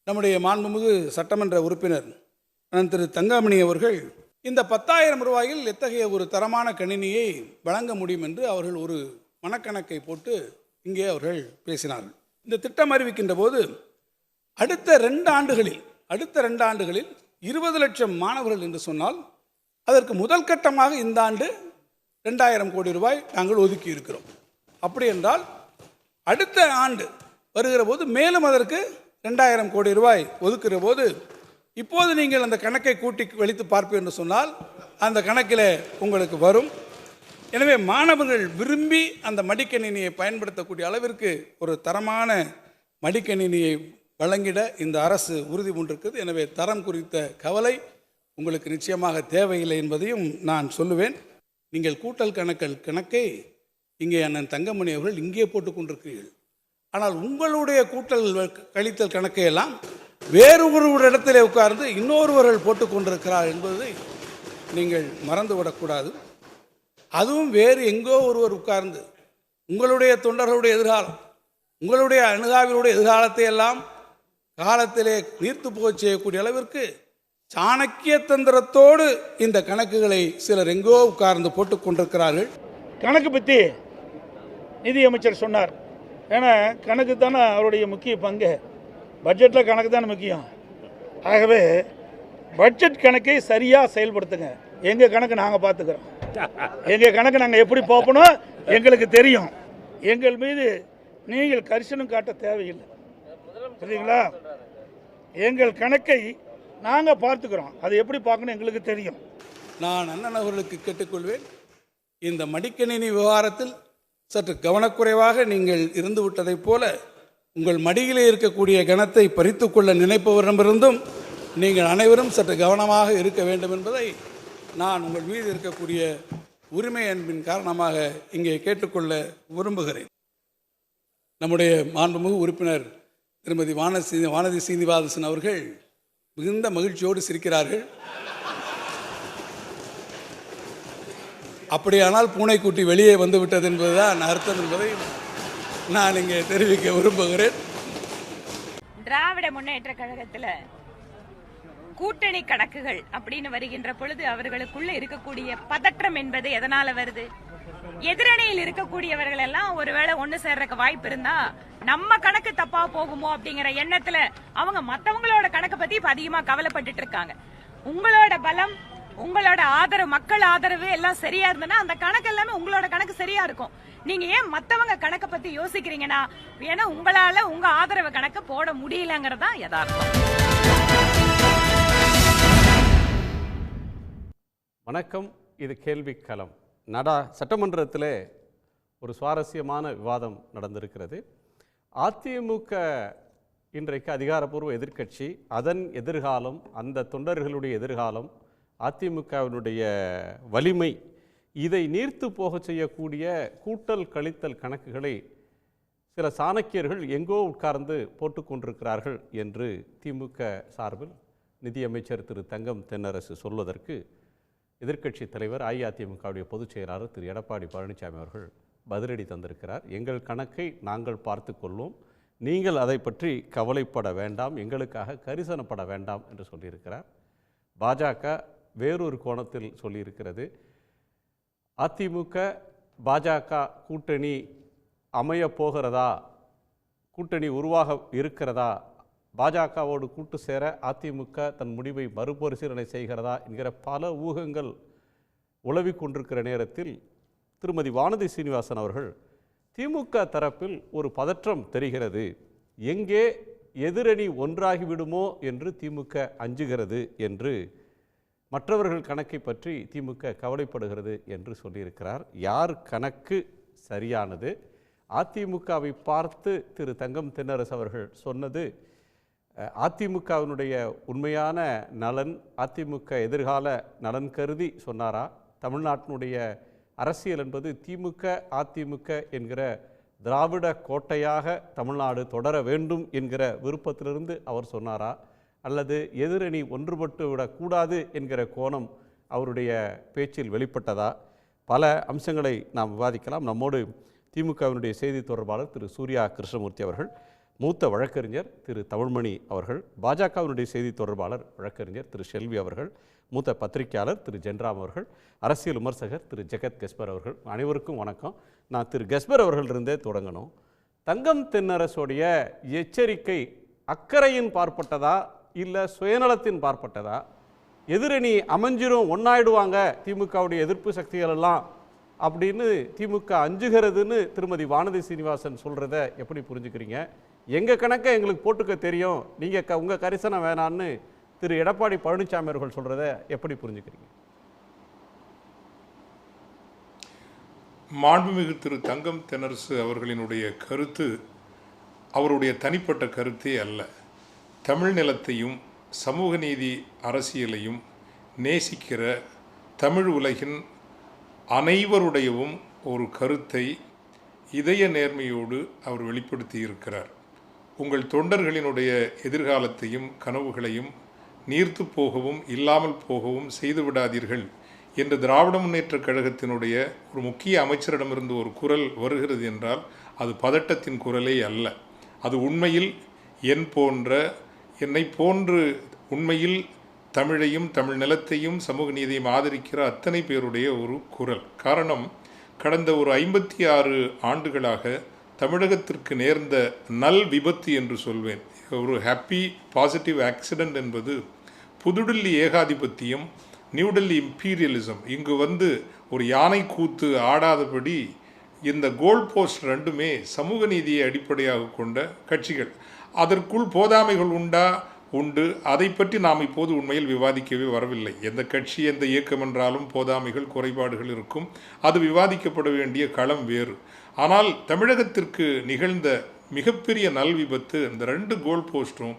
நம்முடைய மாண்புமிகு சட்டமன்ற உறுப்பினர் திரு தங்கமணி அவர்கள் இந்த 10,000 ரூபாயில் எத்தகைய ஒரு தரமான கணினியை வழங்க முடியும் என்று அவர்கள் ஒரு மனக்கணக்கை போட்டு இங்கே அவர்கள் பேசினார்கள். இந்த திட்டம் அறிவிக்கின்ற போது அடுத்த 2 ஆண்டுகளில் 20 லட்சம் மாணவர்கள் என்று சொன்னால் அதற்கு முதல் கட்டமாக இந்த ஆண்டு 2,000 கோடி ரூபாய் நாங்கள் ஒதுக்கி இருக்கிறோம். அப்படி என்றால் அடுத்த ஆண்டு வருகிற போது மேலும் அதற்கு 2,000 கோடி ரூபாய் ஒதுக்குற போது இப்போது நீங்கள் அந்த கணக்கை கூட்டி வெளித்து பார்ப்பீர்கள் என்று சொன்னால் அந்த கணக்கில் உங்களுக்கு வரும். எனவே மாணவர்கள் விரும்பி அந்த மடிக்கணினியை பயன்படுத்தக்கூடிய அளவிற்கு ஒரு தரமான மடிக்கணினியை வழங்கிட இந்த அரசு உறுதி கொண்டிருக்கிறது. எனவே தரம் குறித்த கவலை உங்களுக்கு நிச்சயமாக தேவையில்லை என்பதையும் நான் சொல்லுவேன். நீங்கள் கூட்டல் கணக்கை இங்கே அண்ணன் தங்கமணி அவர்கள் இங்கே போட்டு கொண்டிருக்கிறீர்கள். ஆனால் உங்களுடைய கூட்டல் கழித்தல் கணக்கை எல்லாம் வேறு ஒரு இடத்திலே உட்கார்ந்து இன்னொருவர்கள் போட்டு கொண்டிருக்கிறார் என்பதை நீங்கள் மறந்துவிடக்கூடாது. அதுவும் வேறு எங்கோ ஒருவர் உட்கார்ந்து உங்களுடைய தொண்டர்களுடைய எதிர்காலம், உங்களுடைய அணுகாவினுடைய எதிர்காலத்தை எல்லாம் காலத்திலே நீர்த்து போகச் செய்யக்கூடிய அளவிற்கு சாணக்கிய தந்திரத்தோடு இந்த கணக்குகளை சிலர் எங்கோ உட்கார்ந்து போட்டுக் கொண்டிருக்கிறார்கள். கணக்கு பற்றி நிதியமைச்சர் சொன்னார். ஏன்னா கணக்கு தானே அவருடைய முக்கிய பங்கு. பட்ஜெட்டில் கணக்கு தானே முக்கியம். ஆகவே பட்ஜெட் கணக்கை சரியாக செயல்படுத்துங்க. எங்கள் கணக்கு நாங்கள் பார்த்துக்கிறோம். எங்கள் கணக்கு நாங்கள் எப்படி பார்ப்போம் எங்களுக்கு தெரியும். எங்கள் மீது நீங்கள் கரிசனம் காட்ட தேவையில்லை. புரியுதுங்களா? எங்கள் கணக்கை நாங்கள் பார்த்துக்கிறோம். அதை எப்படி பார்க்கணும் எங்களுக்கு தெரியும். நான் அண்ணன் அவர்களுக்கு கேட்டுக்கொள்வேன், இந்த மடிக்கணினி விவகாரத்தில் சற்று கவனக்குறைவாக நீங்கள் இருந்து விட்டதைப் போல உங்கள் மடியிலே இருக்கக்கூடிய கணத்தை பறித்து கொள்ள நினைப்பவரிடமிருந்தும் நீங்கள் அனைவரும் சற்று கவனமாக இருக்க வேண்டும் என்பதை நான் உங்கள் மீது இருக்கக்கூடிய உரிமை அன்பின் காரணமாக இங்கே கேட்டுக்கொள்ள விரும்புகிறேன். நம்முடைய மாண்புமிகு உறுப்பினர் திருமதி வானதி சீனிவாசன் அவர்கள் மிகுந்த மகிழ்ச்சியோடு சிரிக்கிறார்கள். அப்படியானால் பூனைக்குட்டி வெளியே வந்துவிட்டது என்பதுதான் அர்த்தம் என்பதை நான் இங்கே தெரிவிக்க விரும்புகிறேன். திராவிட முன்னேற்ற கழகத்தில் கூட்டணி கணக்குகள் அப்படின்னு வருகின்ற பொழுது அவர்களுக்குள்ள இருக்கக்கூடிய பதற்றம் என்பது எதனால வருது? எதிரணியில் இருக்கக்கூடியவர்கள் எல்லாம் ஒருவேளை ஒண்ணு சேர்றதுக்கு வாய்ப்பு இருந்தா நம்ம கணக்கு தப்பா போகுமோ அப்படிங்கிற எண்ணத்துல அவங்க மத்தவங்களோட கணக்கு பத்தி இப்ப அதிகமா கவலைப்பட்டு இருக்காங்க. உங்களோட பலம், உங்களோட ஆதரவு, மக்கள் ஆதரவு எல்லாம் சரியா இருந்ததுன்னா அந்த கணக்கு எல்லாமே உங்களோட கணக்கு சரியா இருக்கும். நீங்க ஏன் மத்தவங்க கணக்க பத்தி யோசிக்கிறீங்கன்னா ஏன்னா உங்களால உங்க ஆதரவு கணக்கு போட முடியலங்கிறதா யதார்த்தம். வணக்கம். இது கேள்விக்களம். சட்டமன்றத்தில் ஒரு சுவாரஸ்யமான விவாதம் நடந்திருக்கிறது. அதிமுக இன்றைக்கு அதிகாரப்பூர்வ எதிர்க்கட்சி, அதன் எதிர்காலம், அந்த தொண்டர்களுடைய எதிர்காலம், அதிமுகவினுடைய வலிமை, இதை நீர்த்து போக செய்யக்கூடிய கூட்டல் கழித்தல் கணக்குகளை சில சாணக்கியர்கள் எங்கோ உட்கார்ந்து போட்டுக்கொண்டிருக்கிறார்கள் என்று திமுக சார்பில் நிதியமைச்சர் திரு தங்கம் தென்னரசு சொல்வதற்கு எதிர்க்கட்சி தலைவர் அஇஅதிமுகவுடைய பொதுச் செயலாளர் திரு எடப்பாடி பழனிசாமி அவர்கள் பதிலடி தந்திருக்கிறார். எங்கள் கணக்கை நாங்கள் பார்த்து கொள்வோம், நீங்கள் அதை பற்றி கவலைப்பட வேண்டாம், எங்களுக்காக கரிசனப்பட வேண்டாம் என்று சொல்லியிருக்கிறார். பாஜக வேறொரு கோணத்தில் சொல்லியிருக்கிறது. அதிமுக பாஜக கூட்டணி அமைய போகிறதா, கூட்டணி உருவாக இருக்கிறதா, பாஜகவோடு கூட்டு சேர அதிமுக தன் முடிவை மறுபரிசீலனை செய்கிறதா என்கிற பல ஊகங்கள் உலவிக் கொண்டிருக்கிற நேரத்தில் திருமதி வானதி சீனிவாசன் அவர்கள் திமுக தரப்பில் ஒரு பதற்றம் தெரிகிறது, எங்கே எதிரணி ஒன்றாகிவிடுமோ என்று திமுக அஞ்சுகிறது என்று, மற்றவர்கள் கணக்கை பற்றி திமுக கவலைப்படுகிறது என்று சொல்லியிருக்கிறார். யார் கணக்கு சரியானது? அதிமுகவை பார்த்து திரு தங்கம் தென்னரசு அவர்கள் சொன்னது அதிமுகவினுடைய உண்மையான நலன், அதிமுக எதிர்கால நலன் கருதி சொன்னாரா? தமிழ்நாட்டினுடைய அரசியல் என்பது திமுக அதிமுக என்கிற திராவிட கோட்டையாக தமிழ்நாடு தொடர வேண்டும் என்கிற விருப்பத்திலிருந்து அவர் சொன்னாரா? அல்லது எதிரணி ஒன்றுபட்டு விடக்கூடாது என்கிற கோணம் அவருடைய பேச்சில் வெளிப்பட்டதா? பல அம்சங்களை நாம் விவாதிக்கலாம். நம்மோடு திமுகவினுடைய செய்தி தொடர்பாளர் திரு சூர்யா கிருஷ்ணமூர்த்தி அவர்கள். மூத்த வழக்கறிஞர் திரு தமிழ்மணி அவர்கள், பாஜகவினுடைய செய்தி தொடர்பாளர் வழக்கறிஞர் திரு ஷெல்வி அவர்கள், மூத்த பத்திரிகையாளர் திரு ஜென்ராம் அவர்கள், அரசியல் விமர்சகர் திரு ஜெகத் கெஸ்பர் அவர்கள், அனைவருக்கும் வணக்கம். நான் திரு கெஸ்பர் அவர்களிருந்தே தொடங்கணும். தங்கம் தென்னரசுடைய எச்சரிக்கை அக்கறையின் பார்ப்பட்டதா இல்லை சுயநலத்தின் பார்ப்பட்டதா? எதிரணி அமைஞ்சிரும், ஒன்னாயிடுவாங்க திமுகவுடைய எதிர்ப்பு சக்திகள் எல்லாம் அப்படின்னு திமுக அஞ்சுகிறதுன்னு திருமதி வானதி சீனிவாசன் சொல்கிறத எப்படி புரிஞ்சுக்கிறீங்க? எங்கள் கணக்கை எங்களுக்கு போட்டுக்க தெரியும், நீங்கள் உங்கள் கரிசனம் வேணான்னு திரு எடப்பாடி பழனிசாமி அவர்கள் சொல்கிறத எப்படி புரிஞ்சுக்கிறீங்க? மாண்புமிகு திரு தங்கம் தென்னரசு அவர்களினுடைய கருத்து அவருடைய தனிப்பட்ட கருத்தே அல்ல. தமிழ் நிலத்தையும் சமூக நீதி அரசியலையும் நேசிக்கிற தமிழ் உலகின் அனைவருடையவும் ஒரு கருத்தை இதய நேர்மையோடு அவர் வெளிப்படுத்தி இருக்கிறார். உங்கள் தொண்டர்களினுடைய எதிர்காலத்தையும் கனவுகளையும் நீர்த்து போகவும் இல்லாமல் போகவும் செய்துவிடாதீர்கள் என்று திராவிட முன்னேற்றக் கழகத்தினுடைய ஒரு முக்கிய அமைச்சரிடமிருந்து ஒரு குரல் வருகிறது என்றால் அது பதட்டத்தின் குரலே அல்ல. அது உண்மையில் என்னை போன்று உண்மையில் தமிழையும் தமிழ் நிலத்தையும் சமூக நீதியையும் ஆதரிக்கிற அத்தனை பேருடைய ஒரு குரல். காரணம், கடந்த ஒரு 56 ஆண்டுகளாக தமிழகத்திற்கு நேர்ந்த நல் விபத்து என்று சொல்வேன், ஒரு ஹாப்பி பாசிட்டிவ் ஆக்சிடென்ட் என்பது புதுடில்லி ஏகாதிபத்தியம், நியூடெல்லி இம்பீரியலிசம். இங்கு வந்து ஒரு யானை கூத்து ஆடாதபடி இந்த கோல் போஸ்ட் ரெண்டுமே சமூக நீதியை அடிப்படையாக கொண்ட கட்சிகள். அதற்குள் போதாமைகள் உண்டு. அதை பற்றி நாம் இப்போது உண்மையில் விவாதிக்கவே வரவில்லை. எந்த கட்சி எந்த இயக்கம் என்றாலும் போதாமைகள் குறைபாடுகள் இருக்கும். அது விவாதிக்கப்பட வேண்டிய களம் வேறு. ஆனால் தமிழகத்திற்கு நிகழ்ந்த மிகப்பெரிய நல் விபத்து இந்த 2 கோல் போஸ்ட்டும்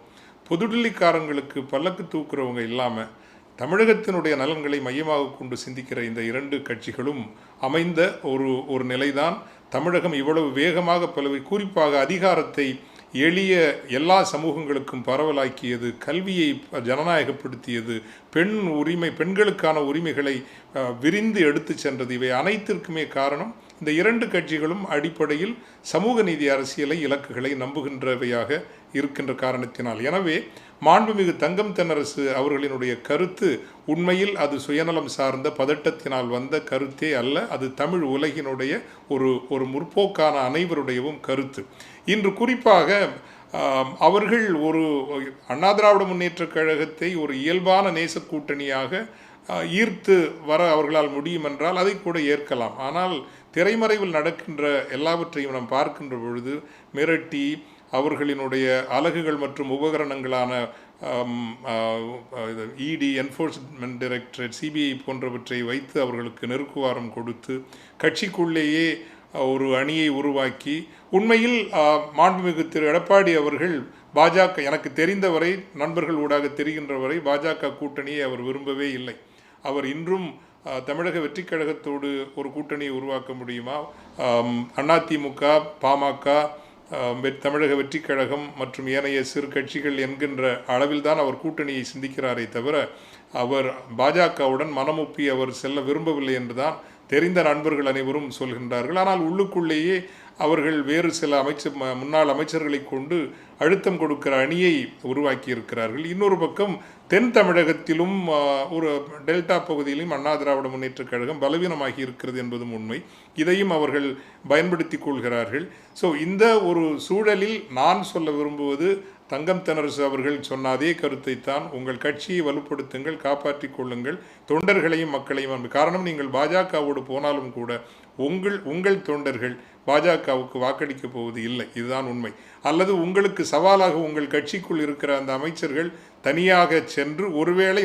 புதுடில்லிக்காரங்களுக்கு பல்லக்கு தூக்குறவங்க இல்லாமல் தமிழகத்தினுடைய நலன்களை மையமாக கொண்டு சிந்திக்கிற இந்த 2 கட்சிகளும் அமைந்த ஒரு நிலைதான் தமிழகம் இவ்வளவு வேகமாக குறிப்பாக அதிகாரத்தை எளிய எல்லா சமூகங்களுக்கும் பரவலாக்கியது, கல்வியை ஜனநாயகப்படுத்தியது, பெண்களுக்கான உரிமைகளை விரிந்து எடுத்து சென்றது. இவை அனைத்திற்குமே காரணம் இந்த 2 கட்சிகளும் அடிப்படையில் சமூக நீதி அரசியலை இலக்குகளை நம்புகின்றவையாக இருக்கின்ற காரணத்தினால். எனவே மாண்புமிகு தங்கம் தென்னரசு அவர்களினுடைய கருத்து உண்மையில் அது சுயநலம் சார்ந்த பதட்டத்தினால் வந்த கருத்தே அல்ல. அது தமிழ் உலகினுடைய ஒரு முற்போக்கான அனைவருடையவும் கருத்து. இன்று குறிப்பாக அவர்கள் ஒரு அண்ணா திராவிட முன்னேற்றக் கழகத்தை ஒரு இயல்பான நேச கூட்டணியாக ஈர்த்து வர அவர்களால் முடியும் என்றால் அதை கூட ஏற்கலாம். ஆனால் திரைமறைவில் நடக்கின்ற எல்லாவற்றையும் நாம் பார்க்கின்ற பொழுது மிரட்டி அவர்களினுடைய அலகுகள் மற்றும் உபகரணங்களான இடி, என்ஃபோர்ஸ்மெண்ட் டைரக்டரேட், சிபிஐ போன்றவற்றை வைத்து அவர்களுக்கு நெருக்குவாரம் கொடுத்து கட்சிக்குள்ளேயே ஒரு அணியை உருவாக்கி உண்மையில் மாண்புமிகு திரு எடப்பாடி அவர்கள் பாஜக, எனக்கு தெரிந்தவரை நண்பர்கள் ஊடாக தெரிகின்றவரை பாஜக கூட்டணியை அவர் விரும்பவே இல்லை. அவர் இன்றும் தமிழக வெற்றிக் கழகத்தோடு ஒரு கூட்டணியை உருவாக்க முடியுமா? அதிமுக, பாமக, தமிழக வெற்றிக் கழகம் மற்றும் ஏனைய சிறு கட்சிகள் என்கின்ற அளவில்தான் அவர் கூட்டணியை சிந்திக்கிறாரே தவிர அவர் பாஜகவுடன் மனமொப்பி அவர் செல்ல விரும்பவில்லை என்றுதான் தெரிந்த நண்பர்கள் அனைவரும் சொல்கின்றார்கள். ஆனால் உள்ளுக்குள்ளேயே அவர்கள் வேறு சில முன்னாள் அமைச்சர்களை கொண்டு அழுத்தம் கொடுக்கிற அணியை உருவாக்கி இருக்கிறார்கள். இன்னொரு பக்கம் தென் தமிழகத்திலும் ஒரு டெல்டா பகுதியிலும் அண்ணா திராவிட முன்னேற்றக் கழகம் பலவீனமாகி இருக்கிறது என்பதும் உண்மை. இதையும் அவர்கள் பயன்படுத்தி கொள்கிறார்கள். ஸோ இந்த ஒரு சூழலில் நான் சொல்ல விரும்புவது, தங்கம் தென்னரசு அவர்கள் சொன்ன அதே கருத்தை தான், உங்கள் கட்சியை வலுப்படுத்துங்கள், காப்பாற்றிக் கொள்ளுங்கள், தொண்டர்களையும் மக்களையும். காரணம், நீங்கள் பாஜகவோடு போனாலும் கூட உங்கள் தொண்டர்கள் பாஜகவுக்கு வாக்களிக்க போவது இல்லை, இதுதான் உண்மை. அல்லது உங்களுக்கு சவாலாக உங்கள் கட்சிக்குள் இருக்கிற அந்த அமைச்சர்கள் தனியாக சென்று ஒருவேளை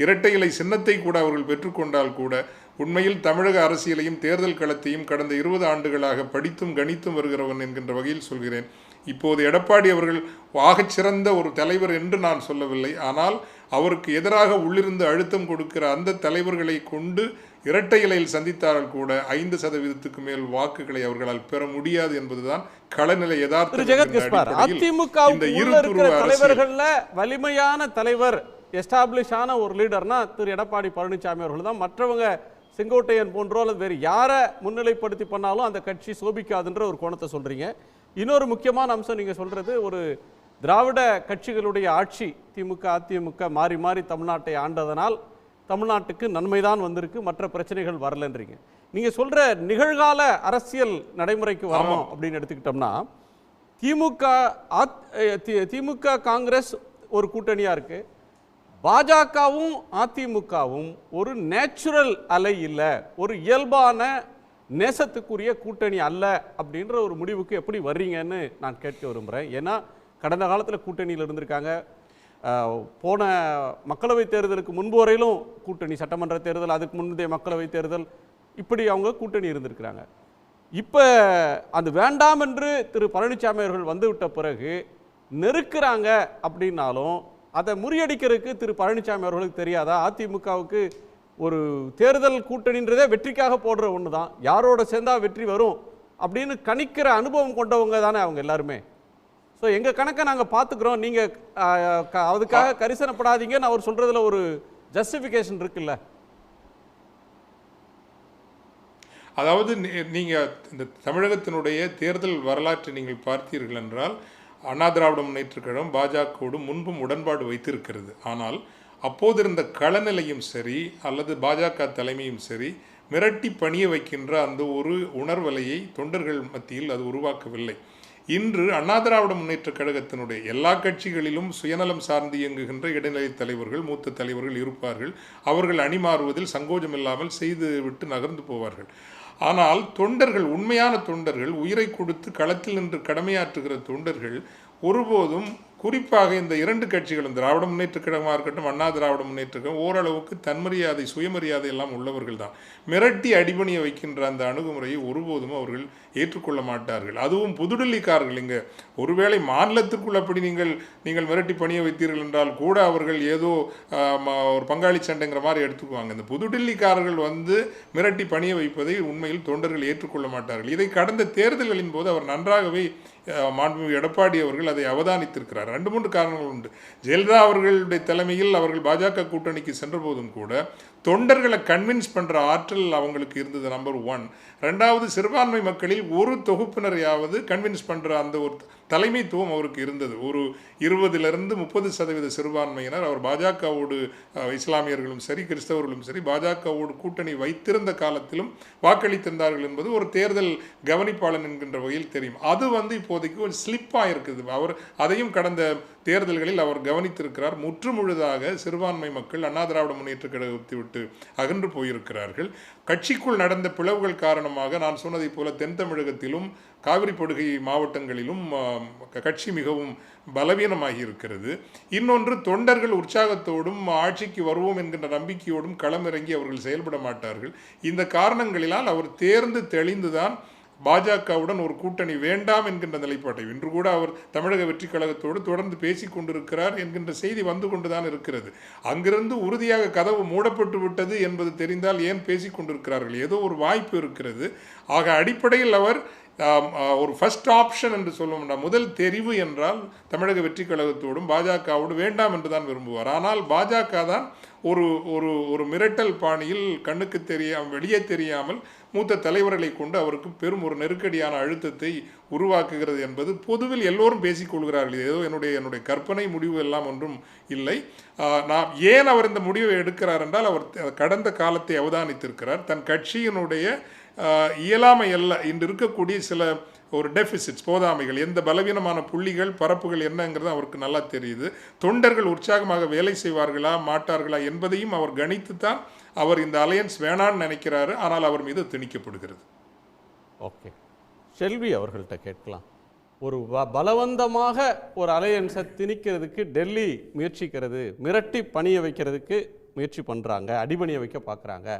இரட்டை இலை சின்னத்தை கூட அவர்கள் பெற்றுக்கொண்டால் கூட உண்மையில் தமிழக அரசியலையும் தேர்தல் களத்தையும் கடந்த 20 ஆண்டுகளாக படித்தும் கணித்தும் வருகிறவன் என்கின்ற வகையில் சொல்கிறேன். இப்போது எடப்பாடி அவர்கள் ஆகச்சிறந்த ஒரு தலைவர் என்று நான் சொல்லவில்லை. ஆனால் அவருக்கு எதிராக உள்ளிருந்து அழுத்தம் கொடுக்கிற அந்த தலைவர்களை கொண்டு இரட்டை இலையில் சந்தித்தார்கள் கூட 5% மேல் வாக்குகளை அவர்களால் பெற முடியாது என்பதுதான் களநிலை யதார்த்தம். தலைவர்கள்ல வலிமையான தலைவர், எஸ்டாப்ளிஷ் ஆன ஒரு லீடர்னா திரு எடப்பாடி பழனிசாமி அவர்கள் தான். மற்றவங்க செங்கோட்டையன் போன்றோ அல்லது வேறு யாரை முன்னிலைப்படுத்தி பண்ணாலும் அந்த கட்சி சோபிக்காதுன்ற ஒரு கோணத்தை சொல்றீங்க. இன்னொரு முக்கியமான அம்சம் நீங்கள் சொல்கிறது, ஒரு திராவிட கட்சிகளுடைய ஆட்சி திமுக அதிமுக மாறி மாறி தமிழ்நாட்டை ஆண்டதனால் தமிழ்நாட்டுக்கு நன்மைதான் வந்திருக்கு, மற்ற பிரச்சனைகள் வரலன்றீங்க. நீங்கள் சொல்கிற நிகழ்கால அரசியல் நடைமுறைக்கு வரணும் அப்படின்னு எடுத்துக்கிட்டோம்னா, திமுக காங்கிரஸ் ஒரு கூட்டணியாக இருக்குது, பாஜகவும் அதிமுகவும் ஒரு நேச்சுரல் அலை இல்லை, ஒரு இயல்பான நேசத்துக்குரிய கூட்டணி அல்ல அப்படின்ற ஒரு முடிவுக்கு எப்படி வர்றீங்கன்னு நான் கேட்க விரும்புகிறேன். ஏன்னா கடந்த காலத்தில் கூட்டணியில் இருந்திருக்காங்க, போன மக்களவைத் தேர்தலுக்கு முன்பு வரையிலும் கூட்டணி, சட்டமன்ற தேர்தல், அதுக்கு முந்தைய மக்களவைத் தேர்தல், இப்படி அவங்க கூட்டணி இருந்திருக்கிறாங்க. இப்போ அது வேண்டாம் என்று திரு பழனிசாமி அவர்கள் வந்துவிட்ட பிறகு நெருக்கிறாங்க அப்படின்னாலும் அதை முறியடிக்கிறதுக்கு திரு பழனிசாமி அவர்களுக்கு தெரியாதா? அதிமுகவுக்கு ஒரு தேர்தல் கூட்டணின்றதே வெற்றிக்காக போடுற ஒன்று தான், யாரோட சேர்ந்தா வெற்றி வரும் அப்படின்னு கணிக்கிற அனுபவம் கொண்டவங்க தானே அவங்க எல்லாருமே. ஸோ எங்கள் கணக்கை நாங்கள் பார்த்துக்குறோம், நீங்கள் அதுக்காக கரிசனப்படாதீங்கன்னு அவர் சொல்கிறதுல ஒரு ஜஸ்டிஃபிகேஷன் இருக்குல்ல? அதாவது நீங்கள் இந்த தமிழகத்தினுடைய தேர்தல் வரலாற்றை நீங்கள் பார்த்தீர்கள் என்றால், அண்ணா திராவிட முன்னேற்றக் கழகம் பாஜகவோடு முன்பும் உடன்பாடு வைத்திருக்கிறது. ஆனால் அப்போது இருந்த களநிலையும் சரி அல்லது பாஜக தலைமையும் சரி மிரட்டி பணிய வைக்கின்ற அந்த ஒரு உணர்வலையை தொண்டர்கள் மத்தியில் அது உருவாக்கவில்லை. இன்று அண்ணா திராவிட முன்னேற்றக் கழகத்தினுடைய எல்லா கட்சிகளிலும் சுயநலம் சார்ந்து இயங்குகின்ற இடைநிலை தலைவர்கள், மூத்த தலைவர்கள் இருப்பார்கள். அவர்கள் அணிமாறுவதில் சங்கோஜம் இல்லாமல் செய்து விட்டு நகர்ந்து போவார்கள். ஆனால் தொண்டர்கள், உண்மையான தொண்டர்கள், உயிரை கொடுத்து களத்தில் நின்று கடமையாற்றுகிற தொண்டர்கள் ஒருபோதும், குறிப்பாக இந்த இரண்டு கட்சிகளும், திராவிட முன்னேற்றக் கழகமாக இருக்கட்டும் அண்ணா திராவிட முன்னேற்றக் கழகம், ஓரளவுக்கு தன்மரியாதை சுயமரியாதை எல்லாம் உள்ளவர்கள் தான். மிரட்டி அடிபணிய வைக்கின்ற அந்த அணுகுமுறையை ஒருபோதும் அவர்கள் ஏற்றுக்கொள்ள மாட்டார்கள். அதுவும் புதுடில்லிக்காரர்கள். இங்கே ஒருவேளை மாநிலத்திற்குள் அப்படி நீங்கள் மிரட்டி பணிய வைத்தீர்கள் என்றால் கூட அவர்கள் ஏதோ ஒரு பங்காளி சண்டைங்கிற மாதிரி எடுத்துக்குவாங்க. இந்த புதுடில்லிக்காரர்கள் வந்து மிரட்டி பணிய வைப்பதை உண்மையில் தொண்டர்கள் ஏற்றுக்கொள்ள மாட்டார்கள். இதை கடந்த தேர்தல்களின் போது அவர் நன்றாகவே மாண்புமிகு எடப்பாடி அவர்கள் அதை அவதானித்திருக்கிறார். 2-3 காரணங்கள் உண்டு. ஜெயலலிதா அவர்களுடைய தலைமையில் அவர்கள் பாஜக கூட்டணிக்கு சென்ற போதும் கூட தொண்டர்களை கன்வின்ஸ் பண்ணுற ஆற்றல் அவங்களுக்கு இருந்தது, நம்பர் 1. 2வது, சிறுபான்மை மக்களில் ஒரு தொகுப்பினரையாவது கன்வின்ஸ் பண்ணுற அந்த ஒரு தலைமைத்துவம் அவருக்கு இருந்தது. ஒரு 20-30% சிறுபான்மையினர் அவர் பாஜகவோடு, இஸ்லாமியர்களும் சரி கிறிஸ்தவர்களும் சரி, பாஜகவோடு கூட்டணி வைத்திருந்த காலத்திலும் வாக்களித்திருந்தார்கள் என்பது ஒரு தேர்தல் கவனிப்பாளன் என்கின்ற வகையில் தெரியும். அது வந்து இப்போதைக்கு ஒரு ஸ்லிப்பாக இருக்குது. அவர் அதையும் கடந்த தேர்தல்களில் அவர் கவனித்திருக்கிறார். முற்றுமுழுதாக சிறுபான்மை மக்கள் அண்ணா திராவிட முன்னேற்ற கழகத்தை விட்டு அகன்று போயிருக்கிறார்கள். கட்சிக்குள் நடந்த பிளவுகள் காரணமாக நான் சொன்னதை போல தென் தமிழகத்திலும் காவிரி படுகை மாவட்டங்களிலும் கட்சி மிகவும் பலவீனமாகி இருக்கிறது. இன்னொன்று, தொண்டர்கள் உற்சாகத்தோடும் ஆட்சிக்கு வருவோம் என்கின்ற நம்பிக்கையோடும் களமிறங்கி அவர்கள் செயல்பட மாட்டார்கள். இந்த காரணங்களினால் அவர் தேர்ந்து தெளிந்துதான் பாஜகவுடன் ஒரு கூட்டணி வேண்டாம் என்கின்ற நிலைப்பாட்டை, இன்று கூட அவர் தமிழக வெற்றி கழகத்தோடு தொடர்ந்து பேசி கொண்டிருக்கிறார் என்கின்ற செய்தி வந்து கொண்டுதான் இருக்கிறது. அங்கிருந்து உறுதியாக கதவு மூடப்பட்டு விட்டது என்பது தெரிந்தால் ஏன் பேசி கொண்டிருக்கிறார்கள்? ஏதோ ஒரு வாய்ப்பு இருக்கிறது. ஆக அடிப்படையில் அவர் ஒரு ஃபர்ஸ்ட் ஆப்ஷன் என்று சொல்லுவோம்னா, முதல் தெரிவு என்றால் தமிழக வெற்றி கழகத்தோடும் பாஜகவோடு வேண்டாம் என்று தான் விரும்புவார். ஆனால் பாஜக தான் ஒரு மிரட்டல் பாணியில் கண்ணுக்கு வெளியே தெரியாமல் மூத்த தலைவர்களை கொண்டு அவருக்கு பெரும் ஒரு நெருக்கடியான அழுத்தத்தை உருவாக்குகிறது என்பது பொதுவில் எல்லோரும் பேசிக்கொள்கிறார்கள். ஏதோ என்னுடைய கற்பனை முடிவு எல்லாம் ஒன்றும் இல்லை. நான் ஏன் அவர் இந்த முடிவை எடுக்கிறார் என்றால், அவர் கடந்த காலத்தை அவதானித்திருக்கிறார். தன் கட்சியினுடைய இயலாமை அல்ல, இன்று இருக்கக்கூடிய சில ஒரு டெபிசிட்ஸ், போதாமைகள், எந்த பலவீனமான புள்ளிகள் பரப்புகள் என்னங்கிறது அவருக்கு நல்லா தெரியுது. தொண்டர்கள் உற்சாகமாக வேலை செய்வார்களா மாட்டார்களா என்பதையும் அவர் கணித்துத்தான் அவர் இந்த அலையன்ஸ் வேணான்னு நினைக்கிறாரு. ஆனால் அவர் மீது திணிக்கப்படுகிறது. ஓகே, செல்வி அவர்கள்ட்ட கேட்கலாம். ஒரு பலவந்தமாக ஒரு அலையன்ஸை திணிக்கிறதுக்கு டெல்லி முயற்சிக்கிறது, மிரட்டி பணிய வைக்கிறதுக்கு முயற்சி பண்ணுறாங்க, அடிபணிய வைக்க பார்க்குறாங்க.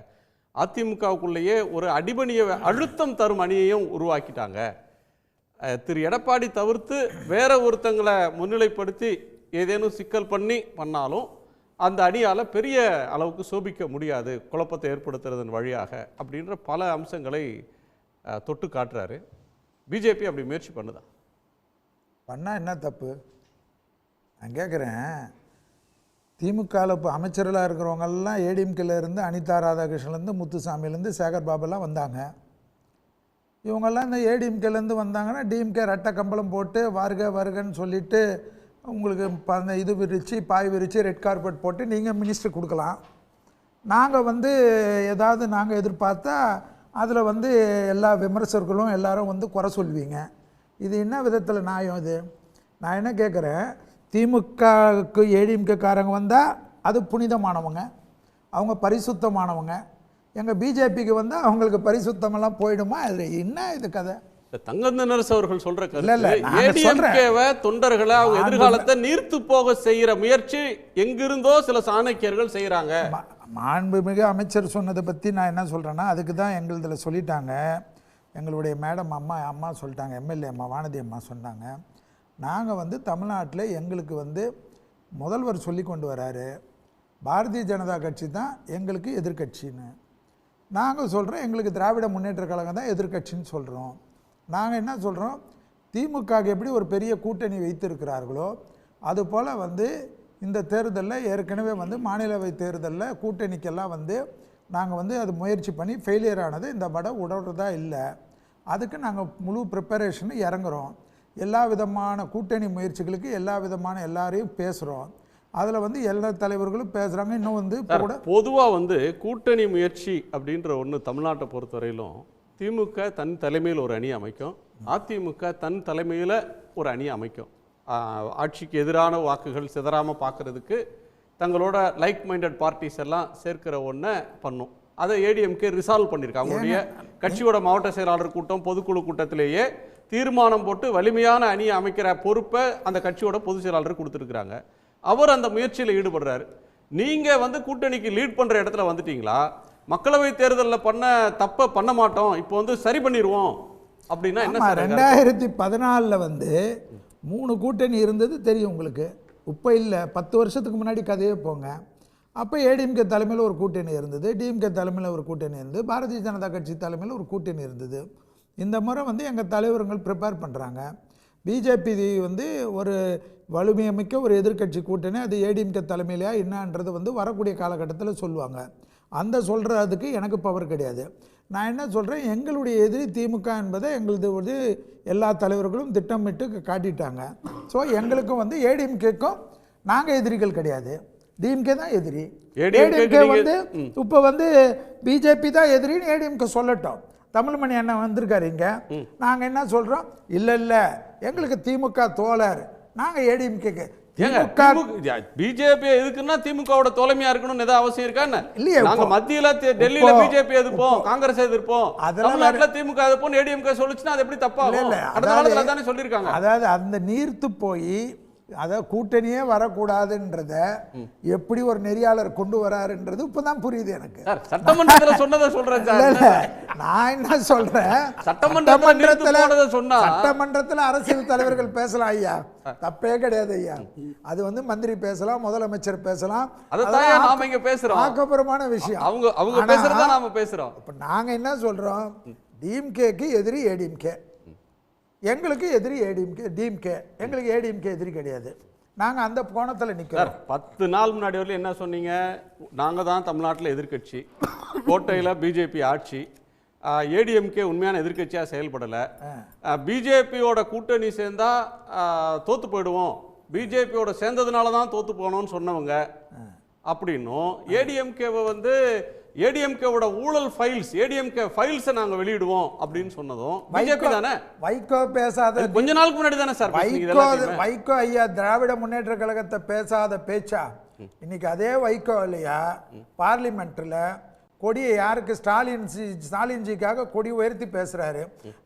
அதிமுகவுக்குள்ளேயே ஒரு அடிபணிய அழுத்தம் தரும் அணியையும் உருவாக்கிட்டாங்க. திரு எடப்பாடி தவிர்த்து வேற ஒருத்தங்களை முன்னிலைப்படுத்தி ஏதேனும் சிக்கல் பண்ணாலும் அந்த அணியால் பெரிய அளவுக்கு சோபிக்க முடியாது, குழப்பத்தை ஏற்படுத்துறதன் வழியாக அப்படின்ற பல அம்சங்களை தொட்டு காட்டுறாரு. பிஜேபி அப்படி முயற்சி பண்ணுதா? பண்ணால் என்ன தப்பு? நான் கேட்குறேன், திமுகவில் இப்போ அமைச்சர்களாக இருக்கிறவங்கெல்லாம் ஏடிஎம்கேல இருந்து அனிதா ராதாகிருஷ்ணன்லேருந்து முத்துசாமிலேருந்து சேகர் பாபுலாம் வந்தாங்க. இவங்கெல்லாம் இந்த ஏடிஎம்கேலேருந்து வந்தாங்கன்னா டிஎம்கே ரெட்டை கம்பளம் போட்டு வருக வருகன்னு சொல்லிவிட்டு உங்களுக்கு அந்த இது விரித்து பாய் விரித்து ரெட் கார்பெட் போட்டு நீங்கள் மினிஸ்டர் கொடுக்கலாம். நாங்கள் வந்து ஏதாவது நாங்கள் எதிர்பார்த்தா அதில் வந்து எல்லா விமர்சகர்களும் எல்லாரும் வந்து குறை சொல்வீங்க. இது என்ன விதத்தில் நியாயம்? இது நான் என்ன கேட்குறேன், திமுகவுக்கு ஏடிஎம்கேக்காரங்க வந்தால் அது புனிதமானவங்க, அவங்க பரிசுத்தமானவங்க. எங்கள் பிஜேபிக்கு வந்தால் அவங்களுக்கு பரிசுத்தமெல்லாம் போயிடுமா? அது என்ன இது கதை? தங்கந்தனரசு அவர்கள் சொல்ற இல்ல, நான் ஏடிஎம்கேவை தொண்டர்களை அவங்க எதிர்காலத்தை நீர்த்து போக செய்யற முயற்சி எங்கிருந்தோ சில சாணக்கியர்கள் செய்யறாங்க. மாண்புமிகு அமைச்சர் சொன்னதை பற்றி நான் என்ன சொல்கிறேன்னா, அதுக்கு தான் எங்களுதில் சொல்லிட்டாங்க. எங்களுடைய மேடம் அம்மா சொல்லிட்டாங்க, எம்எல்ஏ அம்மா வானதி அம்மா சொன்னாங்க, நாங்கள் வந்து தமிழ்நாட்டில் எங்களுக்கு வந்து முதல்வர் சொல்லி கொண்டு வராரு, பாரதிய ஜனதா கட்சி தான் எங்களுக்கு எதிர்கட்சின்னு. நாங்கள் சொல்கிறோம் எங்களுக்கு திராவிட முன்னேற்ற கழகம் தான் எதிர்கட்சின்னு சொல்கிறோம். நாங்கள் என்ன சொல்கிறோம், திமுக எப்படி ஒரு பெரிய கூட்டணி வைத்திருக்கிறார்களோ அதுபோல் வந்து இந்த தேர்தலில் ஏற்கனவே வந்து மாநிலவை தேர்தலில் கூட்டணிக்கெல்லாம் வந்து நாங்கள் வந்து அது முயற்சி பண்ணி ஃபெயிலியர் ஆனது இந்த பட உடறதா இல்லை. அதுக்கு நாங்கள் முழு ப்ரிப்பரேஷன் இறங்குறோம். எல்லா விதமான கூட்டணி முயற்சிகளுக்கு எல்லா விதமான எல்லாரையும் பேசுகிறோம். அதில் வந்து எல்லா தலைவர்களும் பேசுகிறாங்க. இன்னும் வந்து கூட பொதுவாக வந்து கூட்டணி முயற்சி அப்படின்ற ஒன்று தமிழ்நாட்டை பொறுத்தவரையிலும் திமுக தன் தலைமையில் ஒரு அணி அமைக்கும், அதிமுக தன் தலைமையில் ஒரு அணி அமைக்கும். ஆட்சிக்கு எதிரான வாக்குகள் சிதறாமல் பார்க்கறதுக்கு தங்களோட லைக் மைண்டட் பார்ட்டிஸ் எல்லாம் சேர்க்கிற ஒன்றை பண்ணும். அதை ஏடிஎம்கே ரிசால்வ் பண்ணியிருக்காங்க. அவங்களுடைய கட்சியோட மாவட்ட செயலாளர் கூட்டம் பொதுக்குழு கூட்டத்திலேயே தீர்மானம் போட்டு வலிமையான அணியை அமைக்கிற பொறுப்பை அந்த கட்சியோட பொதுச் செயலாளர் கொடுத்துருக்குறாங்க. அவர் அந்த முயற்சியில் ஈடுபடுறாரு. நீங்கள் வந்து கூட்டணிக்கு லீட் பண்ணுற இடத்துல வந்துட்டீங்களா? மக்களவை தேர்தலில் பண்ண தப்பை பண்ண மாட்டோம், இப்போ வந்து சரி பண்ணிடுவோம் அப்படின்னா என்ன? 2014 வந்து 3 கூட்டணி இருந்தது தெரியும் உங்களுக்கு. இப்போ இல்லை, 10 வருஷத்துக்கு முன்னாடி கதையே போங்க. அப்போ ஏடிஎம்கே தலைமையில் ஒரு கூட்டணி இருந்தது, டிஎம்கே தலைமையில் ஒரு கூட்டணி இருந்தது, பாரதிய ஜனதா கட்சி தலைமையில் ஒரு கூட்டணி இருந்தது. இந்த முறை வந்து எங்கள் தலைவர்கள் ப்ரிப்பேர் பண்ணுறாங்க. பிஜேபி வந்து ஒரு வலிமையமிக்க ஒரு எதிர்க்கட்சி கூட்டணி, அது ஏடிஎம்கே தலைமையிலையா என்னன்றது வந்து வரக்கூடிய காலகட்டத்தில் சொல்லுவாங்க. அந்த சொல்கிறதுக்கு எனக்கு பவர் கிடையாது. நான் என்ன சொல்கிறேன், எங்களுடைய எதிரி திமுக என்பதை எங்களது வந்து எல்லா தலைவர்களும் திட்டமிட்டு காட்டிட்டாங்க. ஸோ எங்களுக்கும் வந்து ஏடிஎம்கேக்கும் நாங்கள் எதிரிகள் கிடையாது, டிஎம்கே தான் எதிரி. ஏடிஎம்கே வந்து இப்போ வந்து பிஜேபி தான் எதிரின்னு ஏடிஎம்கே சொல்லட்டும். தமிழ்மணி அண்ணன் வந்திருக்காரு இங்கே. நாங்கள் என்ன சொல்கிறோம், இல்லை எங்களுக்கு திமுக தோழர், நாங்கள் ஏடிஎம்கே. பிஜேபி எதுக்குன்னா திமுகவோட தோழமையா இருக்கணும்னு ஏதாவது அவசியம் இருக்கா என்ன? இல்லையா? நாங்க மத்தியில டெல்லியில பிஜேபி எதிர்ப்போம், காங்கிரஸ் எதிர்ப்போம், தமிழ்நாட்டுல திமுக எதிர்ப்போம், ஏடிஎம்கே சொல்லுச்சுன்னா அது எப்படி தப்பா? அடுத்த காலத்துல தானே சொல்லியிருக்காங்க. அதாவது அந்த நீர்த்து போய் அதாவது கூட்டணியே வரக்கூடாதுன்றத எப்படி ஒரு நெறியாளர் கொண்டு வராருன்றது இப்பதான் புரியுது எனக்கு. சட்டமன்றத்தில் சொன்னதை சொல்றேன். நான் என்ன சொல்றேன், சட்டமன்றத்தில் அரசியல் தலைவர்கள் பேசலாம் ஐயா, தப்பே கிடையாது ஐயா. அது வந்து மந்திரி பேசலாம், முதலமைச்சர் பேசலாம், ஆக்கப்பூர்வமான விஷயம். அவங்க பேசுறதா நாம பேசுறோம். இப்ப நாங்க என்ன சொல்றோம், டிஎம்கேக்கு எதிரி ஏடிஎம்கே, எங்களுக்கு எதிரி ஏடிஎம்கே டிஎம்கே, எங்களுக்கு ஏடிஎம்கே எதிரி கிடையாது. நாங்கள் அந்த கோணத்தில் நிற்கிறோம். 10 நாள் முன்னாடி வரல என்ன சொன்னீங்க, நாங்கள் தான் தமிழ்நாட்டில் எதிர்கட்சி, கோட்டையில் பிஜேபி ஆட்சி, ஏடிஎம்கே உண்மையான எதிர்கட்சியாக செயல்படலை, பிஜேபியோட கூட்டணி சேர்ந்தா தோற்று போயிடுவோம், பிஜேபியோட சேர்ந்ததுனால தான் தோற்று போனோம்னு சொன்னவங்க அப்படின்னும், ஏடிஎம்கேவை வந்து ஏடிஎம்கேவோட ஊழல் ஃபைல்ஸ், ஏடிஎம்கே ஃபைல்ஸை நாங்கள் வெளியிடுவோம் அப்படின்னு சொன்னதும் பிஜேபி தானே. வைகோ பேசாத கொஞ்ச நாளுக்கு முன்னாடி தானே சார் வைகோ ஐயா திராவிட முன்னேற்ற கழகத்தை பேசாத பேச்சா இன்னைக்கு அதே வைகோ இல்லையா பார்லிமெண்ட்ல கொடியை யாருக்கு ஸ்டாலின்ஜிக்காக கொடி உயர்த்தி பேசுறாரு.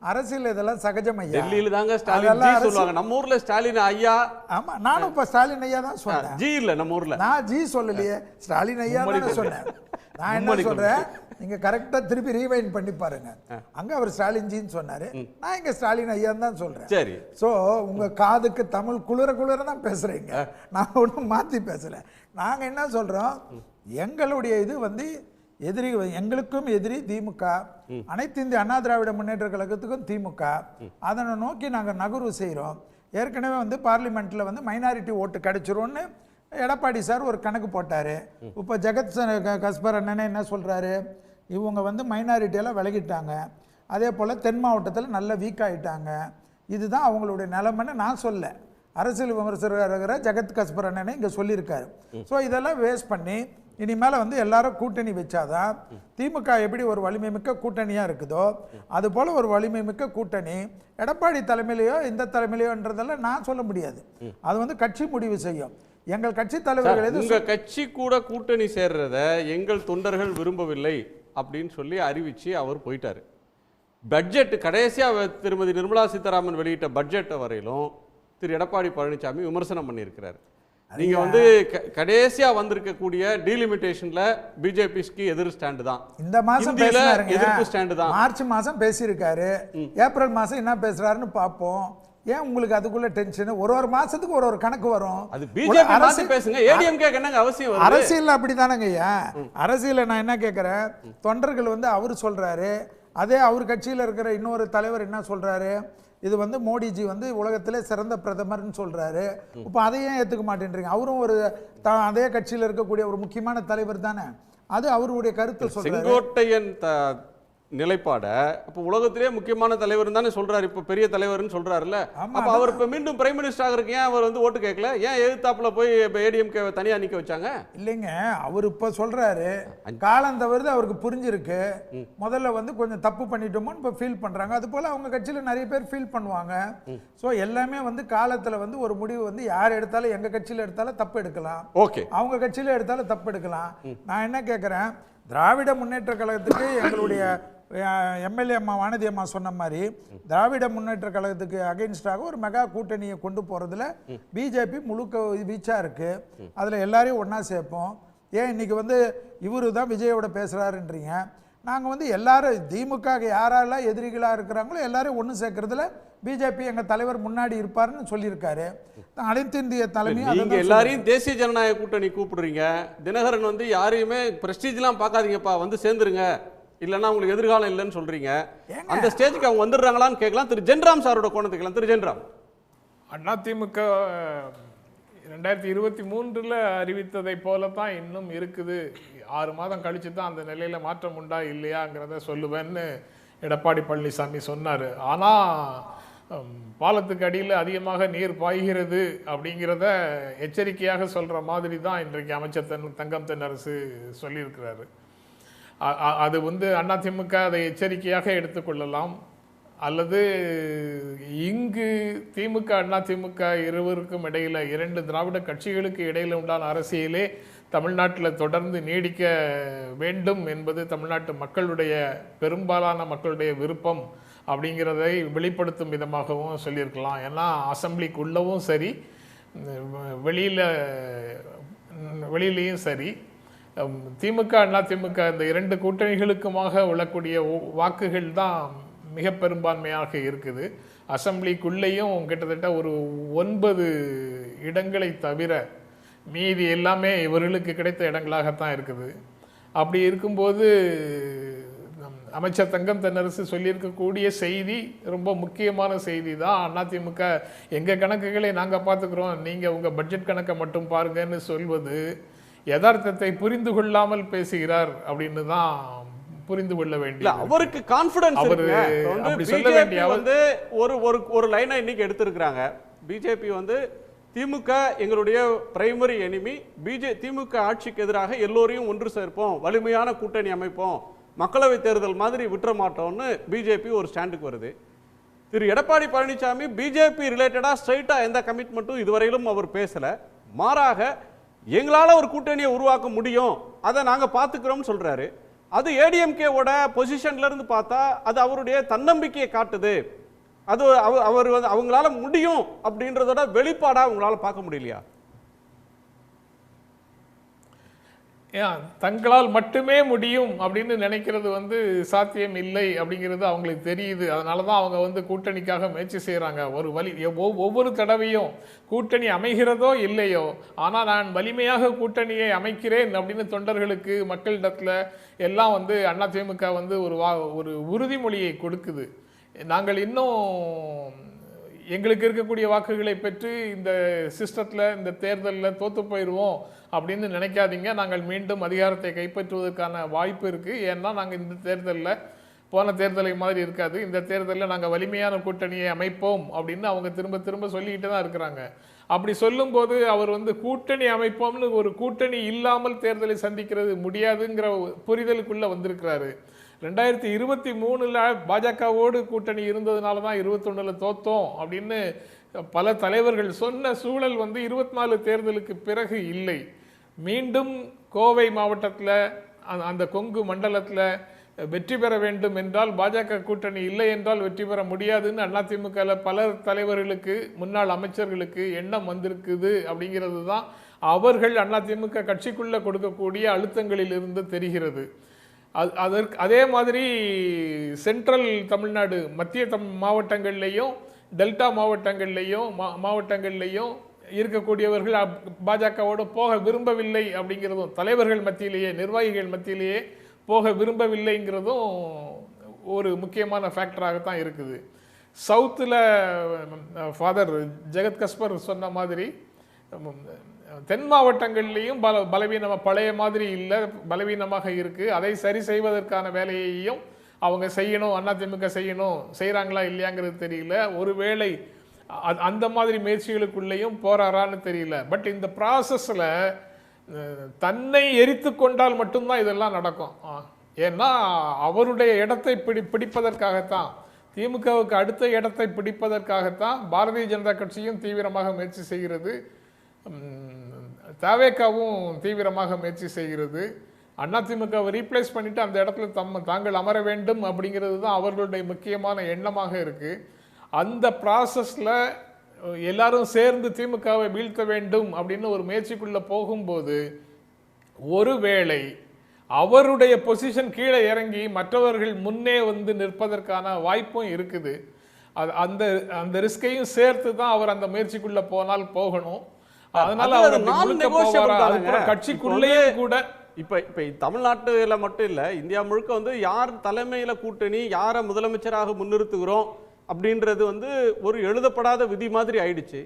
அரசியல் இதெல்லாம் சகஜம் ஐயா. டெல்லியில தாங்க ஸ்டாலின் ஜி சொல்லுவாங்க, நம்ம ஊர்ல ஸ்டாலின் ஐயா. ஆமா, நானும் இப்ப ஸ்டாலின் ஐயா தான் சொன்னேன், ஜி இல்ல நம்ம ஊர்ல. நான் ஜி சொல்லலையே, ஸ்டாலின் ஐயா தான் சொன்னேன். நான் என்ன சொல்றேன், நீங்க கரெக்டா திருப்பி ரீவைண்ட் பண்ணி பாருங்க. அங்க அவர் ஸ்டாலின் ஜின்னு சொன்னாரு, நான் இங்க ஸ்டாலின் ஐயா தான் சொல்றேன். சரி. சோ உங்க காதுக்கு தமிழ் குளிர தான் பேசுறீங்க, நான் ஒன்றும் மாத்தி பேசல. நாங்க என்ன சொல்றோம், எங்களுடைய இது வந்து எதிரி, எங்களுக்கும் எதிரி திமுக, அனைத்து இந்திய அண்ணா திராவிட முன்னேற்ற கழகத்துக்கும் திமுக. அதனை நோக்கி நாங்கள் நகர்வு செய்கிறோம். ஏற்கனவே வந்து பார்லிமெண்ட்டில் வந்து மைனாரிட்டி ஓட்டு கிடைச்சிரும்னு எடப்பாடி சார் ஒரு கணக்கு போட்டார். இப்போ ஜெகத் கஸ்பர் அண்ணனே என்ன சொல்கிறாரு, இவங்க வந்து மைனாரிட்டியெல்லாம் விலகிட்டாங்க, அதே போல் தென் மாவட்டத்தில் நல்ல வீக் ஆகிட்டாங்க. இதுதான் அவங்களுடைய நிலைமைன்னு நான் சொல்ல, அரசியல் விமர்சகராக இருக்கிற ஜெகத் கஸ்பர் அண்ணனே இங்கே சொல்லியிருக்காரு. ஸோ இதெல்லாம் வேஸ்ட் பண்ணி இனிமேல் வந்து எல்லாரும் கூட்டணி வச்சாதான் திமுக எப்படி ஒரு வலிமை மிக்க கூட்டணியாக இருக்குதோ அதுபோல் ஒரு வலிமை மிக்க கூட்டணி எடப்பாடி தலைமையிலையோ இந்த தலைமையிலையோன்றதெல்லாம் நான் சொல்ல முடியாது. அது வந்து கட்சி முடிவு செய்யும். எங்கள் கட்சி தலைவர்கள் உங்க கட்சி கூட கூட்டணி சேர்றத எங்கள் தொண்டர்கள் விரும்பவில்லை அப்படின்னு சொல்லி அறிவிச்சு அவர் போயிட்டாரு. பட்ஜெட் கடைசியா திருமதி நிர்மலா சீதாராமன் வெளியிட்ட பட்ஜெட் வரையிலும் திரு எடப்பாடி பழனிசாமி விமர்சனம் பண்ணியிருக்கிறார். நீங்க வந்து கடைசியா வந்திருக்கக்கூடிய டீலிமிட்டேஷன்ல பிஜேபிக்கு எதிர் ஸ்டாண்டு தான். இந்த மாசம் பேசினாருங்க, எதிர்ப்பு ஸ்டாண்டு தான். மார்ச் மாசம் பேசியிருக்காரு. ஏப்ரல் மாசம் என்ன பேசுறாருன்னு பார்ப்போம். ஏன் உங்களுக்கு அதுக்குள்ள டென்ஷன்? ஒரு மாசத்துக்கு ஒரு கணக்கு வரும். அது பிஜேபி மாத்தி பேசுங்க, ஏடிஎம்கே என்னங்க அவசியம் வருது? அரசியல் அப்படிதானங்க ஐயா. அரசியல நான் என்ன கேட்கிறேன், தொண்டர்கள் வந்து அவரு சொல்றாரு, அதே அவர் கட்சியில் இருக்கிற இன்னொரு தலைவர் என்ன சொல்றாரு, இது வந்து மோடிஜி வந்து உலகத்திலே சிறந்த பிரதமர்னு சொல்றாரு. இப்போ அதையும் ஏற்றுக்க மாட்டேன்றீங்க. அவரும் ஒரு அதே கட்சியில் இருக்கக்கூடிய ஒரு முக்கியமான தலைவர் தானே, அது அவருடைய கருத்து சொல்றாரு. செங்கோட்டையன் நிலைப்பாட அப்ப உலகத்திலே முக்கியமான தலைவர் தானே சொல்றாரு, இப்ப பெரிய தலைவர்னு சொல்றாருல்ல. அப்ப அவர் இப்ப மீண்டும் பிரைம் மினிஸ்டர் ஆகிறதுக்கு ஏன் அவர் வந்து ஓட்டு கேட்கல? ஏன் எதிர்த்தாப்புல போய் ஏடிஎம்கே தனியா நிக்க வச்சாங்க? இல்லைங்க, அவர் இப்ப சொல்றாரு காலம் தவறுது, அவருக்கு புரிஞ்சிருக்கு. முதல்ல வந்து கொஞ்சம் தப்பு பண்ணிட்டோமோன்னு இப்ப ஃபீல் பண்றாங்க. அது போல அவங்க கட்சியில நிறைய பேர் ஃபீல் பண்ணுவாங்க. ஸோ எல்லாமே வந்து காலத்துல வந்து ஒரு முடிவு வந்து யார் எடுத்தாலும், எங்க கட்சியில எடுத்தாலும் தப்பு எடுக்கலாம், ஓகே, அவங்க கட்சியில எடுத்தாலும் தப்பு எடுக்கலாம். நான் என்ன கேட்கிறேன், திராவிட முன்னேற்ற கழகத்துக்கு எங்களுடைய எம்எல்ஏ அம்மா வானதி அம்மா சொன்ன மாதிரி திராவிட முன்னேற்ற கழகத்துக்கு அகைன்ஸ்டாக ஒரு மெகா கூட்டணியை கொண்டு போறதுல பிஜேபி முழுக்க வீச்சா இருக்கு. அதுல எல்லாரையும் ஒன்னா சேர்ப்போம். ஏன் இன்னைக்கு வந்து இவரு தான் விஜயோட பேசுறாருன்றீங்க. நாங்க வந்து எல்லாரும் திமுக யாரெல்லாம் எதிரிகளா இருக்கிறாங்களோ எல்லாரையும் ஒன்று சேர்க்கறதுல பிஜேபி எங்க தலைவர் முன்னாடி இருப்பாருன்னு சொல்லியிருக்காரு. அனைத்து இந்திய தலைமையும் நீங்க எல்லாரையும் தேசிய ஜனநாயக கூட்டணி கூப்பிடுறீங்க. தினகரன் வந்து யாரையுமே பிரஸ்டீஜ்லாம் பார்க்காதீங்கப்பா, வந்து சேர்ந்துருங்க, இல்லைன்னா உங்களுக்கு எதிர்காலம் இல்லைன்னு சொல்றீங்க. அந்த ஸ்டேஜுக்கு அவங்க வந்துடுறாங்களான்னு கேட்கலாம். திரு ஜென்ராம் சாரோட கோணத்துக்கலாம். திரு ஜென்ராம், அதிமுக 2023 அறிவித்ததை போல தான் இன்னும் இருக்குது. 6 மாதம் கழிச்சு தான் அந்த நிலையில மாற்றம் உண்டா இல்லையாங்கிறத சொல்லுவேன்னு எடப்பாடி பழனிசாமி சொன்னார். ஆனால் பாலத்துக்கு அடியில் அதிகமாக நீர் பாய்கிறது அப்படிங்கிறத எச்சரிக்கையாக சொல்கிற மாதிரி தான் இன்றைக்கு அமைச்சர் தங்கம் தென்னரசு சொல்லியிருக்கிறாரு. அது வந்து அதிமுக அதை எச்சரிக்கையாக எடுத்துக்கொள்ளலாம், அல்லது இங்கு திமுக அதிமுக இருவருக்கும் இடையில், 2 திராவிட கட்சிகளுக்கு இடையில் உண்டான அரசியலே தமிழ்நாட்டில் தொடர்ந்து நீடிக்க வேண்டும் என்பது தமிழ்நாட்டு மக்களுடைய பெரும்பாலான மக்களுடைய விருப்பம் அப்படிங்கிறதை வெளிப்படுத்தும் விதமாகவும் சொல்லியிருக்கலாம். ஏன்னா அசம்பிளிக்குள்ளவும் சரி வெளியிலையும் சரி திமுக அதிமுக இந்த 2 கூட்டணிகளுக்குமாக உள்ளக்கூடிய வாக்குகள் தான் மிக பெரும்பான்மையாக இருக்குது. அசம்பிளிக்குள்ளேயும் கிட்டத்தட்ட ஒரு 9 இடங்களை தவிர மீதி எல்லாமே இவர்களுக்கு கிடைத்த இடங்களாகத்தான் இருக்குது. அப்படி இருக்கும்போது அமைச்சர் தங்கம் தென்னரசு சொல்லியிருக்கக்கூடிய செய்தி ரொம்ப முக்கியமான செய்தி தான். அதிமுக எங்கள் கணக்குகளை நாங்கள் பார்த்துக்கிறோம், நீங்கள் உங்கள் பட்ஜெட் கணக்கை மட்டும் பாருங்கன்னு சொல்வது யதார்த்தத்தை புரிந்து கொள்ளாமல் பேசுகிறார் அப்படின்னு தான் புரிந்து கொள்ள வேண்டிய. அவருக்கு கான்ஃபிடன்ஸ் இருக்கு. வந்து ஒரு லைனை இன்னைக்கு எடுத்திருக்கிறாங்க. பிஜேபி வந்து திமுக எங்களுடைய பிரைமரி எனிமி, திமுக ஆட்சிக்கு எதிராக எல்லோரையும் ஒன்று சேர்ப்போம், வலிமையான கூட்டணி அமைப்போம், மக்களவை தேர்தல் மாதிரி விட்டுற மாட்டோம்னு பிஜேபி ஒரு ஸ்டாண்டுக்கு வருது. திரு எடப்பாடி பழனிசாமி பிஜேபி ரிலேட்டடா ஸ்ட்ரைட்டா எந்த கமிட்மெண்ட்டும் இதுவரையிலும் அவர் பேசல. மாறாக எங்களால ஒரு கூட்டணியை உருவாக்க முடியும், அதை நாங்க பாத்துக்கிறோம் சொல்றாரு. அது ஏடிஎம்கேவோட பொசிஷன்ல இருந்து பார்த்தா அது அவருடைய தன்னம்பிக்கையை காட்டுது. அது அவர் அவங்களால முடியும் அப்படின்றதோட வெளிப்பாடா உங்களால பார்க்க முடியலையா? தங்களால் மட்டுமே முடியும் அப்படின்னு நினைக்கிறது வந்து சாத்தியம் இல்லை அப்படிங்கிறது அவங்களுக்கு தெரியுது. அதனால தான் அவங்க வந்து கூட்டணிக்காக முயற்சி செய்கிறாங்க. ஒரு ஒவ்வொரு தடவையும் கூட்டணி அமைகிறதோ இல்லையோ, ஆனால் நான் வலிமையாக கூட்டணியை அமைக்கிறேன் அப்படின்னு தொண்டர்களுக்கு மக்களிடத்தில் எல்லாம் வந்து அதிமுக வந்து ஒரு உறுதிமொழியை கொடுக்குது. நாங்கள் இன்னும் எங்களுக்கு இருக்கக்கூடிய வாக்குகளை பெற்று இந்த சிஸ்டத்தில் இந்த தேர்தலில் தோற்று போயிடுவோம் அப்படின்னு நினைக்காதீங்க. நாங்கள் மீண்டும் அதிகாரத்தை கைப்பற்றுவதற்கான வாய்ப்பு இருக்குது. ஏன்னா நாங்கள் இந்த தேர்தலில் போன தேர்தலை மாதிரி இருக்காது, இந்த தேர்தலில் நாங்கள் வலிமையான கூட்டணியை அமைப்போம் அப்படின்னு அவங்க திரும்ப திரும்ப சொல்லிக்கிட்டு தான் இருக்கிறாங்க. அப்படி சொல்லும்போது அவர் வந்து கூட்டணி அமைப்போம்னு ஒரு கூட்டணி இல்லாமல் தேர்தலை சந்திக்கிறது முடியாதுங்கிற புரிதலுக்குள்ளே வந்திருக்கிறாரு. 2023 பாஜகவோடு கூட்டணி இருந்ததுனால தான் 21 தோத்தோம் அப்படின்னு பல தலைவர்கள் சொன்ன சூழல் வந்து 24 தேர்தலுக்கு பிறகு இல்லை. மீண்டும் கோவை மாவட்டத்தில் அந்த கொங்கு மண்டலத்தில் வெற்றி பெற வேண்டும் என்றால் பாஜக கூட்டணி இல்லை என்றால் வெற்றி பெற முடியாதுன்னு அதிமுக பல தலைவர்களுக்கு, முன்னாள் அமைச்சர்களுக்கு எண்ணம் வந்திருக்குது. அப்படிங்கிறது தான் அவர்கள் அதிமுக கட்சிக்குள்ளே கொடுக்கக்கூடிய அழுத்தங்களில் இருந்து தெரிகிறது. அதே மாதிரி சென்ட்ரல் தமிழ்நாடு, மத்திய மாவட்டங்கள்லேயும் டெல்டா மாவட்டங்கள்லேயும் இருக்கக்கூடியவர்கள் பாஜகவோடு போக விரும்பவில்லை அப்படிங்கிறதும், தலைவர்கள் மத்தியிலேயே, நிர்வாகிகள் மத்தியிலேயே போக விரும்பவில்லைங்கிறதும் ஒரு முக்கியமான ஃபேக்டராகத்தான் இருக்குது. சவுத்தில் ஃபாதர் ஜெகத் கஸ்பர் சொன்ன மாதிரி தென் மாவட்டங்கள்லேயும் பலவீனமாக, பழைய மாதிரி இல்லை, பலவீனமாக இருக்குது. அதை சரி செய்வதற்கான வேலையையும் அவங்க செய்யணும், அதிமுக செய்கிறாங்களா இல்லையாங்கிறது தெரியல. ஒருவேளை அந்த மாதிரி முயற்சிகளுக்குள்ளேயும் போறாரான்னு தெரியல. பட் இந்த ப்ராசஸில் தன்னை எரித்து கொண்டால் மட்டும்தான் இதெல்லாம் நடக்கும். ஏன்னா அவருடைய இடத்தை பிடிப்பதற்காகத்தான், திமுகவுக்கு அடுத்த இடத்தை பிடிப்பதற்காகத்தான் பாரதிய ஜனதா கட்சியும் தீவிரமாக முயற்சி செய்கிறது, தவேகாவும் தீவிரமாக முயற்சி செய்கிறது. அதிமுகவை ரீப்ளேஸ் பண்ணிட்டு அந்த இடத்துல தாங்கள் அமர வேண்டும் அப்படிங்கிறது தான் அவர்களுடைய முக்கியமான எண்ணமாக இருக்கு. அந்த ப்ராசஸில் எல்லாரும் சேர்ந்து திமுகவை வீழ்த்த வேண்டும் அப்படின்னு ஒரு முயற்சிக்குள்ள போகும்போது ஒருவேளை அவருடைய பொசிஷன் கீழே இறங்கி மற்றவர்கள் முன்னே வந்து நிற்பதற்கான வாய்ப்பும் இருக்குது. அந்த அந்த ரிஸ்கையும் சேர்த்து தான் அவர் அந்த முயற்சிக்குள்ள போகணும். அதனால அவர் கட்சிக்குள்ளேயே கூட இப்ப தமிழ்நாட்டுல மட்டும் இல்ல, இந்தியா முழுக்க வந்து யார் தலைமையில கூட்டணி, யாரை முதலமைச்சராக முன்னிறுத்துகிறோம் அப்படின்றது வந்து ஒரு எழுதப்படாத விதி மாதிரி ஆயிடுச்சு.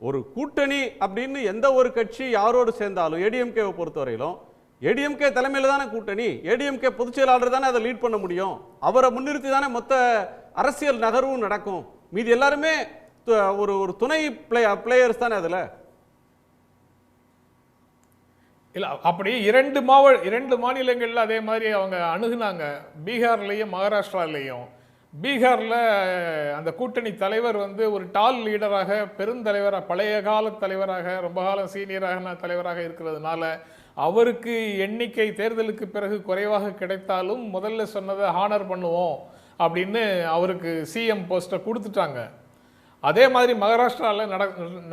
ஒரு கூட்டணி அப்படின்னு எந்த ஒரு கட்சி யாரோடு சேர்ந்தாலும், ஏடிஎம்கேவை பொறுத்தவரையிலும் ஏடிஎம்கே தலைமையில தானே கூட்டணி, ஏடிஎம்கே பொதுச் செயலாளர் தானே அதை லீட் பண்ண முடியும், அவரை முன்னிறுத்தி தானே மொத்த அரசியல் நகர்வும் நடக்கும். மீது எல்லாருமே ஒரு துணை பிளேயர்ஸ் தானே அதுல. இல்லை, அப்படி இரண்டு மாநிலங்களில் அதே மாதிரி அவங்க அணுகுனாங்க. பீகார்லேயும் மகாராஷ்டிராலேயும். பீகாரில் அந்த கூட்டணி தலைவர் வந்து ஒரு டால் லீடராக, பெருந்தலைவராக, பழைய கால தலைவராக, ரொம்ப காலம் சீனியரான தலைவராக இருக்கிறதுனால அவருக்கு எண்ணிக்கை தேர்தலுக்கு பிறகு குறைவாக கிடைத்தாலும் முதல்ல சொன்னதை ஹானர் பண்ணுவோம் அப்படின்னு அவருக்கு சிஎம் போஸ்டை கொடுத்துட்டாங்க. அதே மாதிரி மகாராஷ்டிராவில்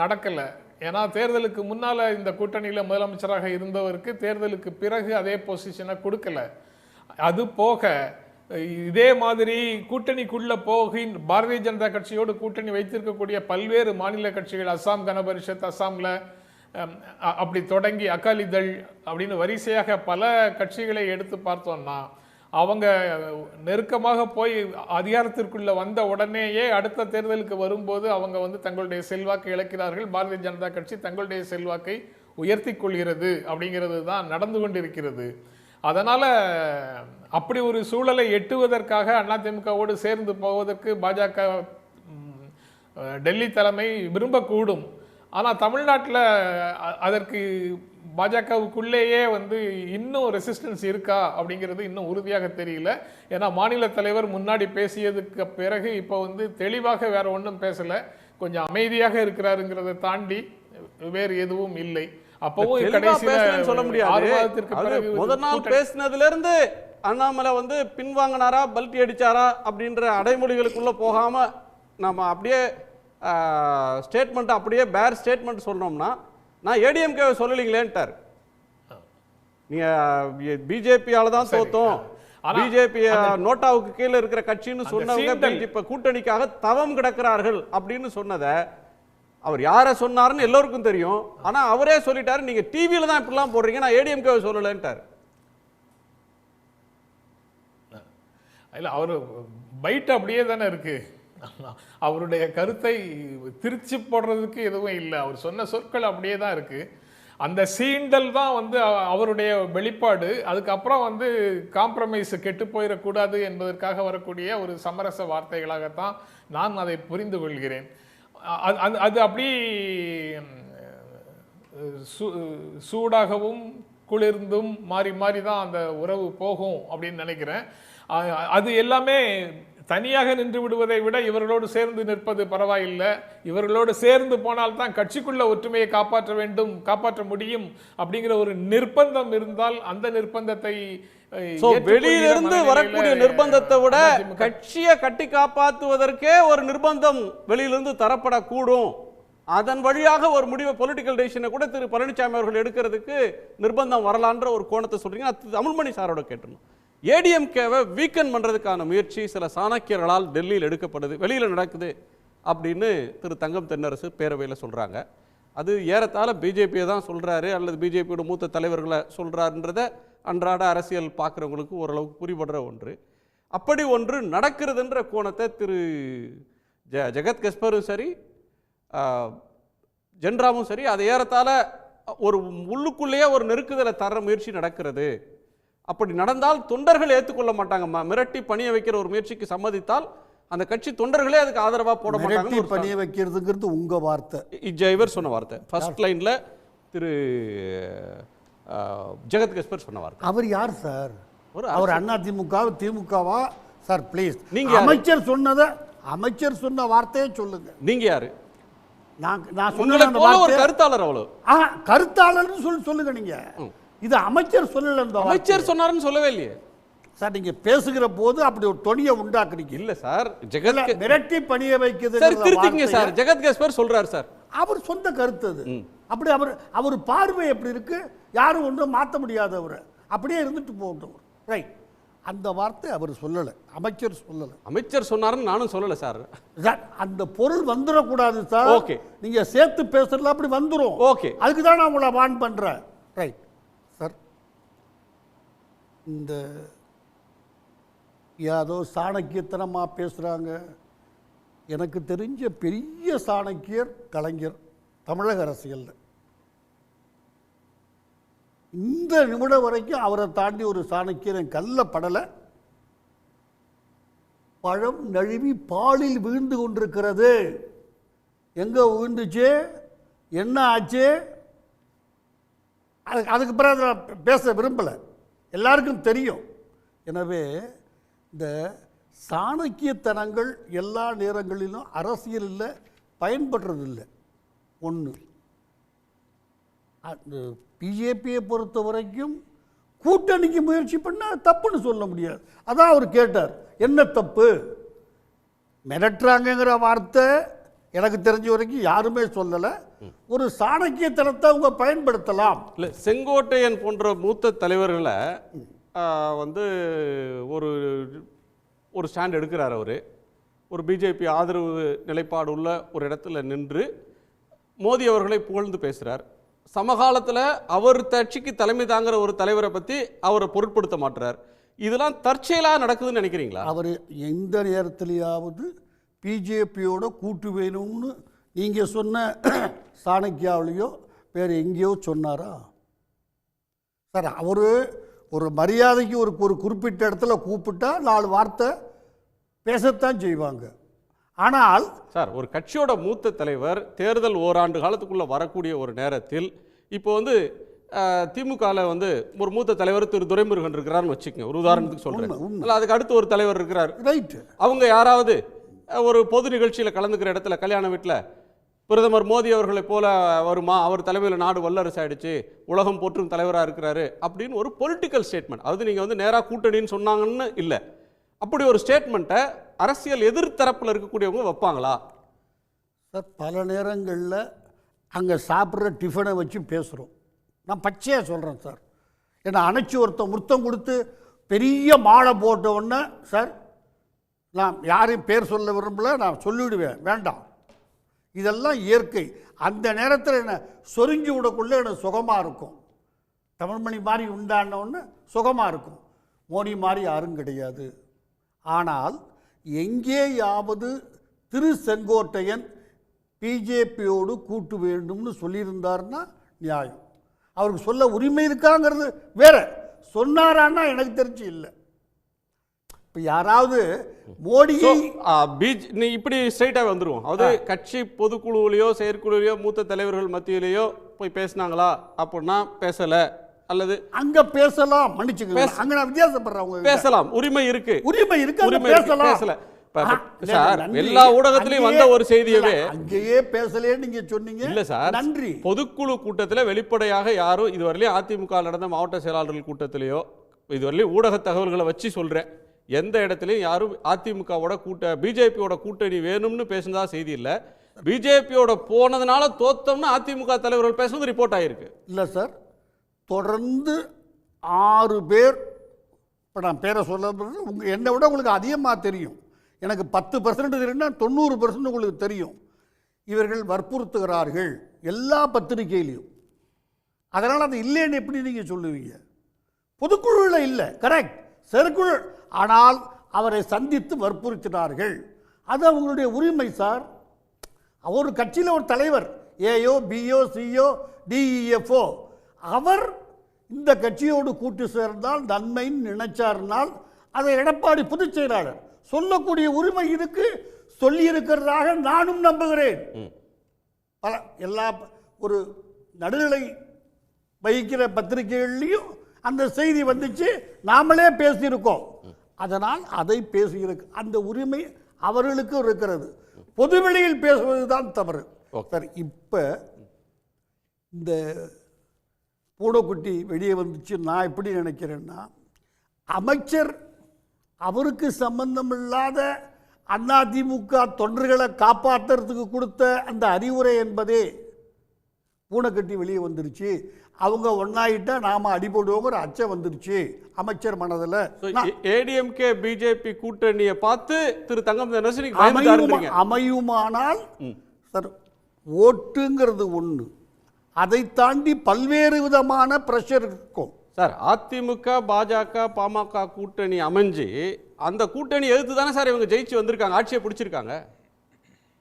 நடக்கலை. ஏன்னா தேர்தலுக்கு முன்னால் இந்த கூட்டணியில் முதலமைச்சராக இருந்தவருக்கு தேர்தலுக்கு பிறகு அதே பொசிஷனை கொடுக்கல. அது போக இதே மாதிரி கூட்டணிக்குள்ள பாரதிய ஜனதா கட்சியோடு கூட்டணி வைத்திருக்கக்கூடிய பல்வேறு மாநில கட்சிகள், அஸ்ஸாம் கன பரிஷத், அஸ்ஸாமில் அப்படி தொடங்கி அகாலிதள் அப்படின்னு வரிசையாக பல கட்சிகளை எடுத்து பார்த்தோம்னா அவங்க நெருக்கமாக போய் அதிகாரத்திற்குள்ள வந்த உடனேயே அடுத்த தேர்தலுக்கு வரும்போது அவங்க வந்து தங்களுடைய செல்வாக்கை இழக்கிறார்கள். பாரதிய ஜனதா கட்சி தங்களுடைய செல்வாக்கை உயர்த்தி கொள்கிறது அப்படிங்கிறது தான் நடந்து கொண்டிருக்கிறது. அதனால அப்படி ஒரு சூழலை எட்டுவதற்காக அதிமுகவோடு சேர்ந்து போவதற்கு பாஜக டெல்லி தலைமை விரும்பக்கூடும். ஆனால் தமிழ்நாட்டில் அதற்கு பாஜகவுக்குள்ளேயே வந்து இன்னும் ரெசிஸ்டன்ஸ் இருக்கா அப்படிங்கிறது இன்னும் உறுதியாக தெரியல. ஏன்னா மாநில தலைவர் முன்னாடி பேசியதுக்கு பிறகு இப்போ வந்து தெளிவாக வேற ஒன்றும் பேசலை, கொஞ்சம் அமைதியாக இருக்கிறாருங்கிறத தாண்டி வேறு எதுவும் இல்லை. அப்பவும் கடைசியில சொல்ல முடியாது. முதல் நாள் பேசினதுல இருந்து அண்ணாமலை வந்து பின்வாங்கினாரா, பல்டி அடிச்சாரா அப்படின்ற அடைமொழிகளுக்குள்ள போகாம நம்ம அப்படியே ஸ்டேட்மெண்ட், அப்படியே பேர் ஸ்டேட்மெண்ட் சொன்னோம்னா, நான் ஏடிஎம்கேவை சொல்லலீங்களேன்ட்டார். நீங்க பிஜேபியால தான் தோத்தோம், பிஜேபி நோட்டாவுக்கு கீழே இருக்கிற கட்சின்னு சொன்னவங்க இப்ப கூட்டணிக்காக தவம் கிடக்கிறார்கள் அப்படின்னு சொன்னதை அவர் யாரை சொன்னாருன்னு எல்லோருக்கும் தெரியும். ஆனா அவரே சொல்லிட்டாரு, நீங்க டிவியில தான் இப்படிலாம் போடுறீங்க, நான் ஏடிஎம்கேவை சொல்லலன்ட்டார். இல்ல, அவரு பைட் அப்படியே தானே இருக்கு. அவருடைய கருத்தை திருச்சி போடுறதுக்கு எதுவும் இல்லை. அவர் சொன்ன சொற்கள் அப்படியே தான் இருக்கு. அந்த சீண்டல் தான் வந்து அவருடைய வெளிப்பாடு. அதுக்கப்புறம் வந்து காம்ப்ரமைஸ் கெட்டு போயிடக்கூடாது என்பதற்காக வரக்கூடிய ஒரு சமரச வார்த்தைகளாகத்தான் நான் அதை புரிந்து கொள்கிறேன். அது அப்படி சூடாகவும் குளிர்ந்தும் மாறி மாறி தான் அந்த உறவு போகும் அப்படின்னு நினைக்கிறேன். அது எல்லாமே தனியாக நின்று விடுவதை விட இவர்களோடு சேர்ந்து நிற்பது பரவாயில்லை. இவர்களோடு சேர்ந்து போனால் தான் கட்சிக்குள்ள ஒற்றுமையை காப்பாற்ற முடியும் அப்படிங்கிற ஒரு நிர்பந்தம் இருந்தால் அந்த நிர்பந்தத்தை வெளியிலிருந்து வரக்கூடிய நிர்பந்தத்தை விட கட்சியை கட்டி காப்பாற்றுவதற்கே ஒரு நிர்பந்தம் வெளியிலிருந்து தரப்படக்கூடும். அதன் வழியாக ஒரு முடிவை பொலிட்டிக்கல் டெசிஷனை கூட திரு பழனிசாமி அவர்கள் எடுக்கிறதுக்கு நிர்பந்தம் வரலான்ற ஒரு கோணத்தை சொல்றீங்க. தமிழ்மணி சாரோட கேட்டணும். ஏடிஎம்கேவை வீக்கன் பண்றதுக்கான முயற்சி சில சாணக்கியர்களால் டெல்லியில் எடுக்கப்படுது, வெளியில் நடக்குது அப்படின்னு திரு தங்கம் தென்னரசு பேரவையில் சொல்றாங்க. அது ஏறத்தாழ பிஜேபியை தான் சொல்றாரு அல்லது பிஜேபியோட மூத்த தலைவர்களை சொல்றாருன்றத அன்றாட அரசியல் பார்க்குறவங்களுக்கு ஓரளவுக்கு புரிபடுற ஒன்று. அப்படி ஒன்று நடக்கிறதுன்ற கோணத்தை திரு ஜெகத் கஸ்பரும் சரி ஜென்ராமும் சரி அதை ஏறத்தாழ ஒரு உள்ளுக்குள்ளேயே ஒரு நெருக்குதலை தர முயற்சி நடக்கிறது. அப்படி நடந்தால் தொண்டர்கள் ஏற்றுக்கொள்ள மாட்டாங்க. மிரட்டி பணிய வைக்கிற ஒரு முயற்சிக்கு சம்மதித்தால் அந்த கட்சி தொண்டர்களே அதுக்கு ஆதரவா போட மாட்டாங்க. பணிய வைக்கிறதுங்கிறது உங்க வார்த்தை, இவர் சொன்ன வார்த்தை. ஃபர்ஸ்ட் லைன்ல திரு ஜெகத் கஸ்பர் சொன்ன வார்த்தை. அவர் யார் சார்? அவர் அதிமுக திமுகவா சார்? ப்ளீஸ், நீங்க அமைச்சர் சொன்ன வார்த்தையே சொல்லுங்க. நீங்க யாரு? நான் சொன்ன ஒரு கருத்தாளர். அவ்வளவு கருத்தாளர்னு சொல்லுங்க. நீங்க இது அமைச்சர் சொல்லல. அமைச்சர் சொன்னாருன்னு சொல்லவே இல்லையே சார். நீங்க பேசுகிற போது அப்படி ஒரு தொனியை உண்டாக்குறீங்க. இல்ல சார், ஜெகத் மிரட்டி பணிய வைக்கிறது சார், திருத்திங்க சார். ஜெகத் கஸ்பர் சொல்றாரு சார், அவர் சொந்த கருத்து அது. அப்படி அவர் பார்வை எப்படி இருக்கு, யாரும் ஒன்றும் மாற்ற முடியாதவர், அப்படியே இருந்துட்டு போகட்டும். ரைட், அந்த வார்த்தை அவர் சொல்லலை, அமைச்சர் சொல்லலை. அமைச்சர் சொன்னாருன்னு நானும் சொல்லலை சார். அந்த பொருள் வந்துடக்கூடாது சார். ஓகே, நீங்க சேர்த்து பேசுறதுல அப்படி வந்துடும். ஓகே, அதுக்கு தான் நான் உங்களை வான் பண்றேன். ரைட் சார், இந்த யாதோ சாணக்கியத்தனமா பேசுறாங்க. எனக்கு தெரிஞ்ச பெரிய சாணக்கியர் கலைஞர் தமிழக அரசியல். இந்த நிமிடம் வரைக்கும் அவரை தாண்டி ஒரு சாணக்கியர் என் கல்ல படலை. பழம் நழுவி பாலில் விழுந்து கொண்டிருக்கிறது. எங்க விழுந்துச்சு, என்ன ஆச்சு, அதுக்கு பிறகு பேச விரும்பலை, எல்லாருக்கும் தெரியும். எனவே இந்த சாணக்கியத்தனங்கள் எல்லா நேரங்களிலும் அரசியலில் பயன்படுறதில்லை. ஒன்று, பிஜேபியை பொறுத்த வரைக்கும் கூட்டணிக்கு முயற்சி பண்ணால் தப்புன்னு சொல்ல முடியாது. அதான் அவர் கேட்டார், என்ன தப்பு? மிரட்டுறாங்கிற வார்த்தை எனக்கு தெரிஞ்ச வரைக்கும் யாருமே சொல்லலை. ஒரு சாணக்கியத்தனத்தை அவங்க பயன்படுத்தலாம். இல்லை, செங்கோட்டையன் போன்ற மூத்த தலைவர்களை வந்து ஒரு ஸ்டாண்ட் எடுக்கிறார். அவர் ஒரு பிஜேபி ஆதரவு நிலைப்பாடு உள்ள ஒரு இடத்துல நின்று மோடி அவர்களை புகழ்ந்து பேசுகிறார். சமகாலத்தில் அவர் கட்சிக்கு தலைமை தாங்கிற ஒரு தலைவரை பற்றி அவரை பொருட்படுத்த மாட்டார். இதெல்லாம் தற்செயலாக நடக்குதுன்னு நினைக்கிறீங்களா? அவர் எந்த நேரத்திலேயாவது பிஜேபியோட கூட்டு வேணும்னு நீங்கள் சொன்ன சாணக்கியாவிலையோ வேறு எங்கேயோ சொன்னாரா சார்? அவர் ஒரு மரியாதைக்கு ஒரு குறிப்பிட்ட இடத்துல கூப்பிட்டா 4 வார்த்தை பேசத்தான் செய்வாங்க. ஆனால் சார், ஒரு கட்சியோட மூத்த தலைவர் தேர்தல் ஓராண்டு காலத்துக்குள்ளே வரக்கூடிய ஒரு நேரத்தில் இப்போ வந்து திமுகவில் வந்து ஒரு மூத்த தலைவர் திரு துரைமுருகன் இருக்கிறார்னு வச்சுக்கோங்க, ஒரு உதாரணத்துக்கு சொல்கிறேன். இல்லை, அதுக்கு அடுத்து ஒரு தலைவர் இருக்கிறார். ரைட்டு, அவங்க யாராவது ஒரு பொது நிகழ்ச்சியில் கலந்துக்கிற இடத்துல கல்யாண வீட்டில் பிரதமர் மோடி அவர்களை போல வருமா, அவர் தலைமையில் நாடு வல்லரசு ஆயிடுச்சு, உலகம் போற்றும் தலைவராக இருக்கிறாரு அப்படின்னு ஒரு பொலிட்டிக்கல் ஸ்டேட்மெண்ட், அதாவது நீங்கள் வந்து நேராக கூட்டணின்னு சொன்னாங்கன்னு இல்லை, அப்படி ஒரு ஸ்டேட்மெண்ட்டை அரசியல் எதிர்த்தரப்பில் இருக்கக்கூடியவங்க வைப்பாங்களா சார்? பல நேரங்களில் அங்கே சாப்பிட்ற டிஃபனை வச்சு பேசுகிறோம். நான் பச்சையாக சொல்கிறேன் சார். ஏன்னா அணைச்சி ஒருத்தன் முத்தம் கொடுத்து பெரிய மாலை போட்ட உடனே சார், நான் யாரையும் பேர் சொல்ல விரும்பல, நான் சொல்லிவிடுவேன், வேண்டாம், இதெல்லாம் இயற்கை. அந்த நேரத்தில் என்ன சொரிஞ்சு விடக்குள்ளே எனக்கு சுகமாக இருக்கும். தமிழ்மணி மாதிரி உண்டானோன்னு சுகமாக இருக்கும். மோடி மாதிரி யாரும் கிடையாது. ஆனால் எங்கேயாவது திரு செங்கோட்டையன் பிஜேபியோடு கூட்டு வேண்டும்னு சொல்லியிருந்தார்னா நியாயம். அவருக்கு சொல்ல உரிமை இருக்காங்கிறது வேற. சொன்னாரான்னா எனக்கு தெரிஞ்சு இல்லை. இப்போ யாராவது மோடியை நீ இப்படி ஸ்ட்ரைட்டாக வந்துருவோம். அதாவது கட்சி பொதுக்குழுவிலையோ செயற்குழுவிலையோ மூத்த தலைவர்கள் மத்தியிலேயோ போய் பேசினாங்களா அப்படின்னா பேசலை, அல்லது அங்க பேசலாம், மன்னிச்சுக்கோங்க, அங்க நான் வித்தியாசப்படுறவங்க பேசலாம், உரிமை இருக்கு, உரிமை இருக்கு, உரிமை பேசலாம். பேசல சார், எல்லா ஊடகத்திலையும் வந்த ஒரு செய்தியவே அங்கேயே பேசலேன்னு நீங்க சொன்னீங்க. இல்ல சார், நன்றி. பொதுக்குழு கூட்டத்தில் வெளிப்படையாக யாரும் இதுவரையிலும் அதிமுக நடந்த மாவட்ட செயலாளர்கள் கூட்டத்திலேயோ இதுவரையிலும் ஊடக தகவல்களை வச்சு சொல்றேன், எந்த இடத்துலையும் யாரும் அதிமுகவோட பிஜேபியோட கூட்டணி வேணும்னு பேசுனதா செய்தி இல்லை. பிஜேபியோட போனதுனால தோத்தம்னு அதிமுக தலைவர்கள் பேசுனது ரிப்போர்ட் ஆயிருக்கு. இல்லை சார், தொடர்ந்து 6 பேர், இப்போ நான் பேரை சொல்ல என்னை விட உங்களுக்கு அதிகமாக தெரியும். எனக்கு 10% தெரியும்னா 90% உங்களுக்கு தெரியும். இவர்கள் வற்புறுத்துகிறார்கள் எல்லா பத்திரிகையிலையும். அதனால் அது இல்லைன்னு எப்படி நீங்கள் சொல்லுவீங்க? பொதுக்குழுவில் இல்லை, கரெக்ட், செயற்குழு. ஆனால் அவரை சந்தித்து வற்புறுத்தினார்கள். அது அவங்களுடைய உரிமை சார். ஒரு கட்சியில் ஒரு தலைவர், ஏயோ பிஓ சிஓ டிஇஎஃப்ஓ, அவர் இந்த கட்சியோடு கூட்டு சேர்ந்தால் நன்மைன்னு நினைச்சார்னால் அதை எடப்பாடி பொதுச் செயலாளர் சொல்லக்கூடிய உரிமை இதுக்கு சொல்லியிருக்கிறதாக நானும் நம்புகிறேன். பல எல்லா ஒரு நடுநிலை வகிக்கிற பத்திரிகைகள்லையும் அந்த செய்தி வந்துச்சு, நாமளே பேசியிருக்கோம். அதனால் அதை பேசியிருக்கு, அந்த உரிமை அவர்களுக்கு இருக்கிறது. பொதுவெளியில் பேசுவது தான் தவறு. சார், இப்போ இந்த பூனைக்குட்டி வெளியே வந்துச்சு, நான் எப்படி நினைக்கிறேன்னா, அமைச்சர் அவருக்கு சம்பந்தம் இல்லாத அதிமுக தொண்டர்களை காப்பாற்றுறதுக்கு கொடுத்த அந்த அறிவுரை என்பதே பூனைக்கட்டி வெளியே வந்துருச்சு. அவங்க ஒன்னாயிட்டா நாம அடிபடுவோங்கிற அச்சம் வந்துருச்சு அமைச்சர் மனதில். ஏடிஎம்கே பிஜேபி கூட்டணியை பார்த்து திரு தங்கம் தென்னரசு அமையுமானால் சார், ஓட்டுங்கிறது ஒன்று, அதை தாண்டி பல்வேறு விதமான பிரஷர் இருக்கும் சார். அதிமுக பாஜக பாமக கூட்டணி அமைஞ்சு அந்த கூட்டணி எதிர்த்து தானே சார் இவங்க ஜெயிச்சு வந்திருக்காங்க, ஆட்சியை பிடிச்சிருக்காங்க.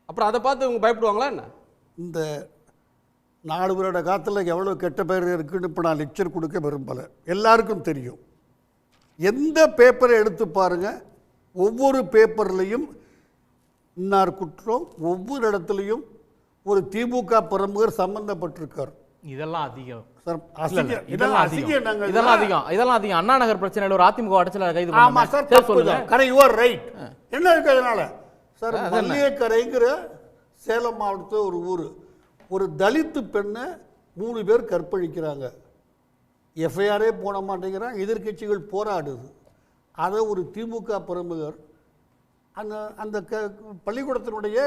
அப்புறம் அதை பார்த்து இவங்க பயப்படுவாங்களா என்ன? இந்த 4 வருட காலத்தில் எவ்வளோ கெட்ட பேர் இருக்குன்னு இப்போ நான் லெக்சர் கொடுக்க விரும்பலை, எல்லாருக்கும் தெரியும். எந்த பேப்பரை எடுத்து பாருங்கள், ஒவ்வொரு பேப்பர்லையும் இன்னார் குற்றம், ஒவ்வொரு இடத்துலையும் ஒரு திமுக பிரமுகர் சம்பந்தப்பட்டிருக்கார். இதெல்லாம் அதிகம் சார், இதெல்லாம் அதிகம். அண்ணா நகர் பிரச்சனையில் ஒரு அதிமுக அடைச்சல கைது. ஆமா சார், கரை யூ ஆர் ரைட். என்ன இருக்கு அதனால சார்? மல்லிகைக்கரைங்கிற சேலம் மாவட்டத்தில் ஒரு ஊர், ஒரு தலித்து பெண்ணை 3 பேர் கற்பழிக்கிறாங்க. எஃப்ஐஆரே போட மாட்டேங்கிறாங்க, எதிர்கட்சிகள் போராடுது. அதை ஒரு திமுக பிரமுகர் அந்த அந்த பள்ளிக்கூடத்தினுடைய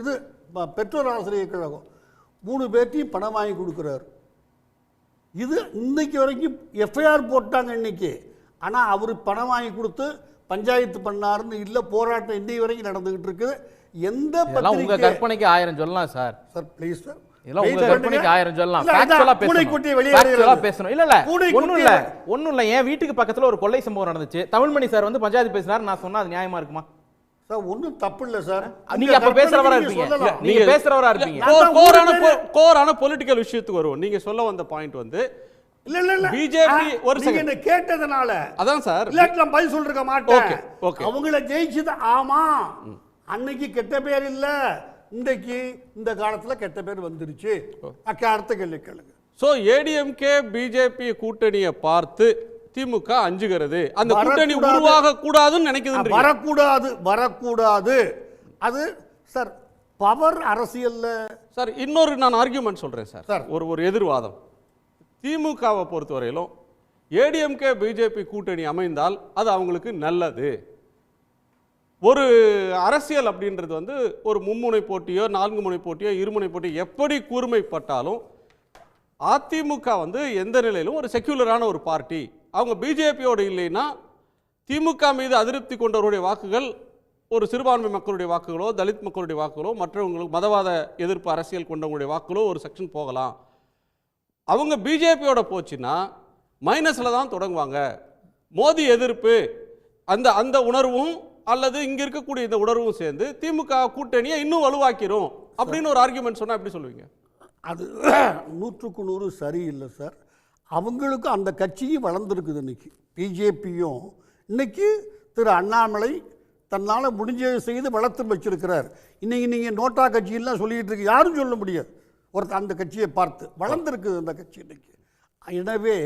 இது பெற்றோர் ஆசிரியர் கழகம் 3 பேர்த்தையும் பணம் வாங்கி கொடுக்குறாரு. இது இன்னைக்கு வரைக்கும் எஃப்ஐஆர் போட்டாங்க இன்னைக்கு. ஆனால் அவர் பணம் வாங்கி கொடுத்து பஞ்சாயத்து பண்ணாருன்னு இல்லை, போராட்டம் இன்னைக்கு வரைக்கும் நடந்துகிட்டு இருக்குது. எந்த உங்க கற்பனைக்கு 1000 சொல்லலாம் சார். சார் ப்ளீஸ் சார், இதெல்லாம் உங்க கற்பனைக்கு 1000 சொல்லலாம். ஃபேக்சுவலா பேசணும். இல்ல ஒண்ணும் இல்ல. என் வீட்டுக்கு பக்கத்துல ஒரு கொள்ளை சம்பவம் நடந்துச்சு. தமிழ்மணி சார் வந்து பஞ்சாயத்து பேசினார், நான் சொன்னா அது நியாயமா இருக்குமா சார்? ஒன்றும் தப்பு இல்லை சார். நீங்க அப்ப பேசுறவரா இருப்பீங்க, நீங்க பேசுறவரா இருப்பீங்க. கோரான பொலிட்டிக்கல் விஷயத்துக்கு வருவோம். நீங்க சொல்ல வந்த பாயிண்ட் வந்து இல்ல பிஜேபி ஒரு செகண்ட் கேட்டதனால அதான் சார், இல்ல பதில் சொல்லிருக்க மாட்டேன். அவங்கள ஜெயிச்சது ஆமா, அன்னைக்கு கெட்ட பேர் இல்ல, இன்றைக்கு இந்த காலத்துல கெட்ட பேர் வந்துருச்சு. அடுத்த கேள்வி கேளுங்க. சோ ஏடிஎம்கே பிஜேபி கூட்டணியை பார்த்து திமுக அஞ்சுகிறது, அந்த கூட்டணி உருவாக கூடாதுன்னு நினைக்குது. வரக்கூடாது. அது சார் பவர் அரசியல்ல சார். இன்னொரு நான் ஆர்கியூமெண்ட் சொல்றேன் சார், ஒரு எதிர்வாதம். திமுகவை பொறுத்தவரையிலும் ஏடிஎம்கே பிஜேபி கூட்டணி அமைந்தால் அது அவங்களுக்கு நல்லது. ஒரு அரசியல் அப்படின்றது வந்து ஒரு மும்முனை போட்டியோ 4 முனை போட்டியோ 2 முனை போட்டியோ எப்படி கூர்மைப்பட்டாலும் அதிமுக வந்து எந்த நிலையிலும் ஒரு செக்யூலரான ஒரு பார்ட்டி. அவங்க பிஜேபியோடு இல்லைன்னா திமுக மீது அதிருப்தி கொண்டவருடைய வாக்குகள் ஒரு சிறுபான்மை மக்களுடைய வாக்குகளோ தலித் மக்களுடைய வாக்குகளோ மற்றவங்களுக்கு மதவாத எதிர்ப்பு அரசியல் கொண்டவங்களுடைய வாக்குகளோ ஒரு செக்ஷன் போகலாம். அவங்க பிஜேபியோட போச்சுன்னா மைனஸில் தான் தொடங்குவாங்க. மோடி எதிர்ப்பு அந்த அந்த உணர்வும் அல்லது இங்கே இருக்கக்கூடிய இந்த உணர்வும் சேர்ந்து திமுக கூட்டணியை இன்னும் வலுவாக்கிறோம் அப்படின்னு ஒரு ஆர்கியூமெண்ட் சொன்னால் எப்படி சொல்லுவீங்க? அது 100% சரியில்லை சார். அவங்களுக்கும் அந்த கட்சியும் வளர்ந்துருக்குது. இன்னைக்கு பிஜேபியும் இன்னைக்கு திரு அண்ணாமலை தன்னால் முடிஞ்சதை செய்து வளர்த்து வச்சிருக்கிறார். இன்னைக்கு நீங்கள் நோட்டா கட்சியெல்லாம் சொல்லிக்கிட்டு இருக்கு, யாரும் சொல்ல முடியாது. ஒருத்தர் அந்த கட்சியை பார்த்து வளர்ந்துருக்குது அந்த கட்சி இன்னைக்கு. எனவே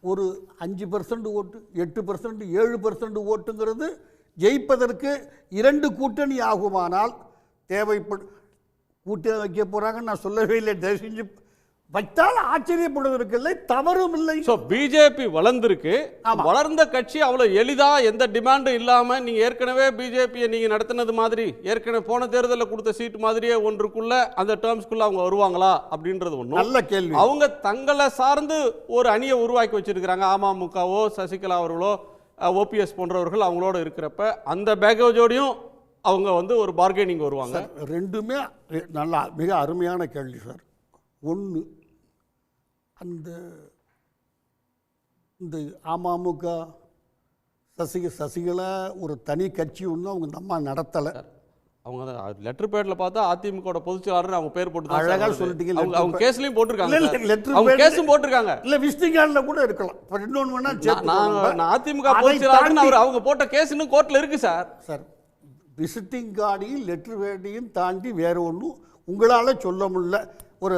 ஒரு 5% ஓட்டு, 8%, 7% ஓட்டுங்கிறது ஜெயிப்பதற்கு 2 கூட்டணி ஆகுமானால் தேவைப்படும். கூட்டணி வைக்க போகிறாங்கன்னு நான் சொல்லவே இல்லை. தயவு செஞ்சு வைத்தால் ஆச்சரியப்படுவதற்கு இல்லை, தவறும் இல்லை. ஸோ பிஜேபி வளர்ந்துருக்கு. வளர்ந்த கட்சி அவ்வளோ எளிதாக எந்த டிமாண்டும் இல்லாமல் நீங்கள் ஏற்கனவே பிஜேபியை நீங்கள் நடத்தினது மாதிரி ஏற்கனவே போன தேர்தலில் கொடுத்த சீட் மாதிரியே ஒன்றுக்குள்ள அந்த டேர்ம்ஸ்குள்ள அவங்க வருவாங்களா அப்படின்றது ஒன்று நல்ல கேள்வி. அவங்க தங்களை சார்ந்து ஒரு அணியை உருவாக்கி வச்சிருக்கிறாங்க. அமமுகவோ சசிகலா அவர்களோ ஓபிஎஸ் போன்றவர்கள் அவங்களோட இருக்கிறப்ப அந்த பேக்கேஜோடையும் அவங்க வந்து ஒரு பார்கெனிங் வருவாங்க. ரெண்டுமே நல்லா மிக அருமையான கேள்வி சார். ஒன்று, இந்த அமமுக சசிகலா ஒரு தனி கட்சி ஒன்றும் அவங்க நம்ம நடத்தலை. அவங்க லெட்டர் பேட்ல பார்த்தா அதிமுக பொதுச் செயலாளர் அவங்க பேர் போட்டு அழகா சொல்லிட்டீங்க. அவங்க கேஸ்லயும் போட்டிருக்காங்க. அவங்க கேஸும் போட்டிருக்காங்க. இல்ல விசிட்டிங் கார்டுல கூட இருக்கலாம். இன்னொன்னு வேணா நான் அதிமுக பொதுச் செயலாளர் அவங்க போட்ட கேஸ் இன்னும் கோர்ட்ல இருக்கு சார். சார், விசிட்டிங் கார்டையும் லெட்டர் பேட்டையும் தாண்டி வேற ஒன்றும் உங்களால் சொல்ல முடியல. ஒரு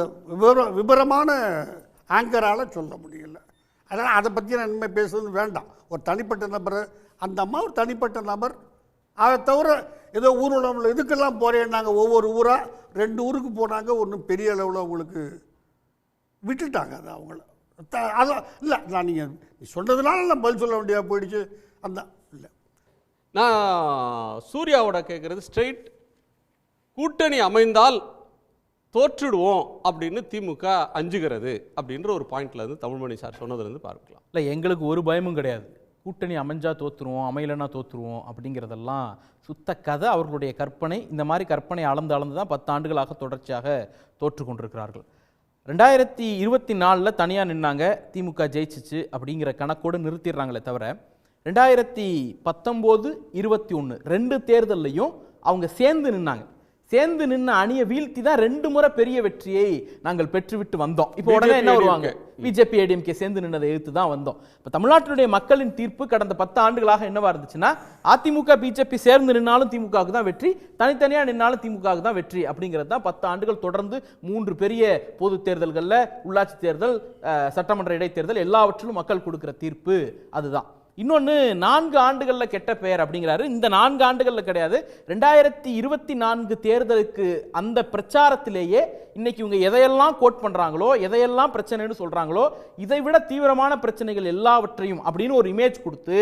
விபரமான ஆங்கரால் சொல்ல முடியல. அதனால் அதை பற்றி நான் இனிமேல் பேசுறது வேண்டாம். ஒரு தனிப்பட்ட நபர், அந்த அம்மா ஒரு தனிப்பட்ட நபர். அதை தவிர ஏதோ ஊர்வலம் இதுக்கெல்லாம் போகிறேன்னாங்க. ஒவ்வொரு ஊராக 2 ஊருக்கு போனாங்க. ஒன்றும் பெரிய அளவில் அவங்களுக்கு விட்டுட்டாங்க. அது அவங்கள அதான் இல்லை. நான் நீங்கள் சொன்னதுனால நான் பதில் சொல்ல வேண்டியதாக போயிடுச்சு. அந்த இல்லை, நான் சூர்யாவோட கேட்குறது ஸ்ட்ரெயிட், கூட்டணி அமைந்தால் தோற்றுடுவோம் அப்படின்னு திமுக அஞ்சுகிறது அப்படின்ற ஒரு பாயிண்ட்ல இருந்து தமிழ்மணி சார் சொன்னதுலேருந்து பார்க்கலாம். இல்லை, எங்களுக்கு ஒரு பயமும் கிடையாது. கூட்டணி அமைஞ்சா தோற்றுருவோம், அமையலைன்னா தோற்றுருவோம் அப்படிங்கிறதெல்லாம் சுத்த கதை, அவர்களுடைய கற்பனை. இந்த மாதிரி கற்பனை அளந்து தான் 10 ஆண்டுகளாக தொடர்ச்சியாக தோற்று கொண்டிருக்கிறார்கள். 2024 தனியாக நின்னாங்க, திமுக ஜெயிச்சிச்சு அப்படிங்கிற கணக்கோடு நிறுத்திடுறாங்களே தவிர 2019, 21 2 தேர்தல்லையும் அவங்க சேர்ந்து நின்னாங்க. சேர்ந்து நின்ன அணியை வீழ்த்தி தான் 2 முறை பெரிய வெற்றியை நாங்கள் பெற்றுவிட்டு வந்தோம். இப்போ உடனே என்ன வருவாங்க, பிஜேபி ஏடிஎம்கே சேர்ந்து நின்னதை எதிர்த்து தான் வந்தோம். இப்போ தமிழ்நாட்டினுடைய மக்களின் தீர்ப்பு கடந்த 10 ஆண்டுகளாக என்னவா இருந்துச்சுன்னா, அதிமுக பிஜேபி சேர்ந்து நின்னாலும் திமுகவுக்கு தான் வெற்றி, தனித்தனியாக நின்னாலும் திமுகவுக்கு தான் வெற்றி அப்படிங்கிறது தான் 10 ஆண்டுகள் தொடர்ந்து 3 பெரிய பொது தேர்தல்களில், உள்ளாட்சி தேர்தல், சட்டமன்ற இடைத்தேர்தல் எல்லாவற்றிலும் மக்கள் கொடுக்கிற தீர்ப்பு அதுதான். இன்னொன்று 4 ஆண்டுகளில் கெட்ட பெயர் அப்படிங்கிறாரு. இந்த 4 ஆண்டுகளில் கிடையாது, 2024 தேர்தலுக்கு அந்த பிரச்சாரத்திலேயே இன்னைக்கு இவங்க எதையெல்லாம் கோட் பண்றாங்களோ, எதையெல்லாம் பிரச்சனைன்னு சொல்றாங்களோ, இதை விட தீவிரமான பிரச்சனைகள் எல்லாவற்றையும் அப்படின்னு ஒரு இமேஜ் கொடுத்து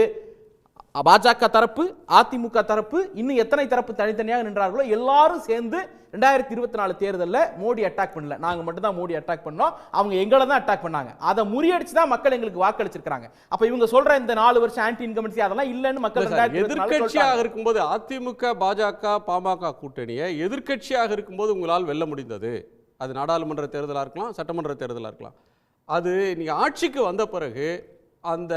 பாஜக தரப்பு, அதிமுக தரப்பு, இன்னும் எத்தனை தரப்பு தனித்தனியாக நின்றார்களோ எல்லாரும் சேர்ந்து 2024 தேர்தலில் மோடி அட்டாக் பண்ணல, நாங்க மட்டும் தான் மோடி அட்டாக் பண்ணோம், அவங்க எங்களை தான் அட்டாக் பண்ணாங்க. அதை முறியடிச்சு தான் மக்கள் எங்களுக்கு வாக்களிச்சிருக்காங்க. அப்ப இவங்க சொல்ற இந்த 4 வருஷம் ஆன்டி இன்கம்பன்சி அதெல்லாம் இல்லன்னு மக்கள் எதிர்க்கட்சியாக இருக்கும்போது அதிமுக பாஜக பாமக கூட்டணியை எதிர்க்கட்சியாக இருக்கும்போது உங்களால் வெல்ல முடிந்தது. அது நாடாளுமன்ற தேர்தலாக இருக்கலாம், சட்டமன்ற தேர்தலாக இருக்கலாம். அது நீங்க ஆட்சிக்கு வந்த பிறகு அந்த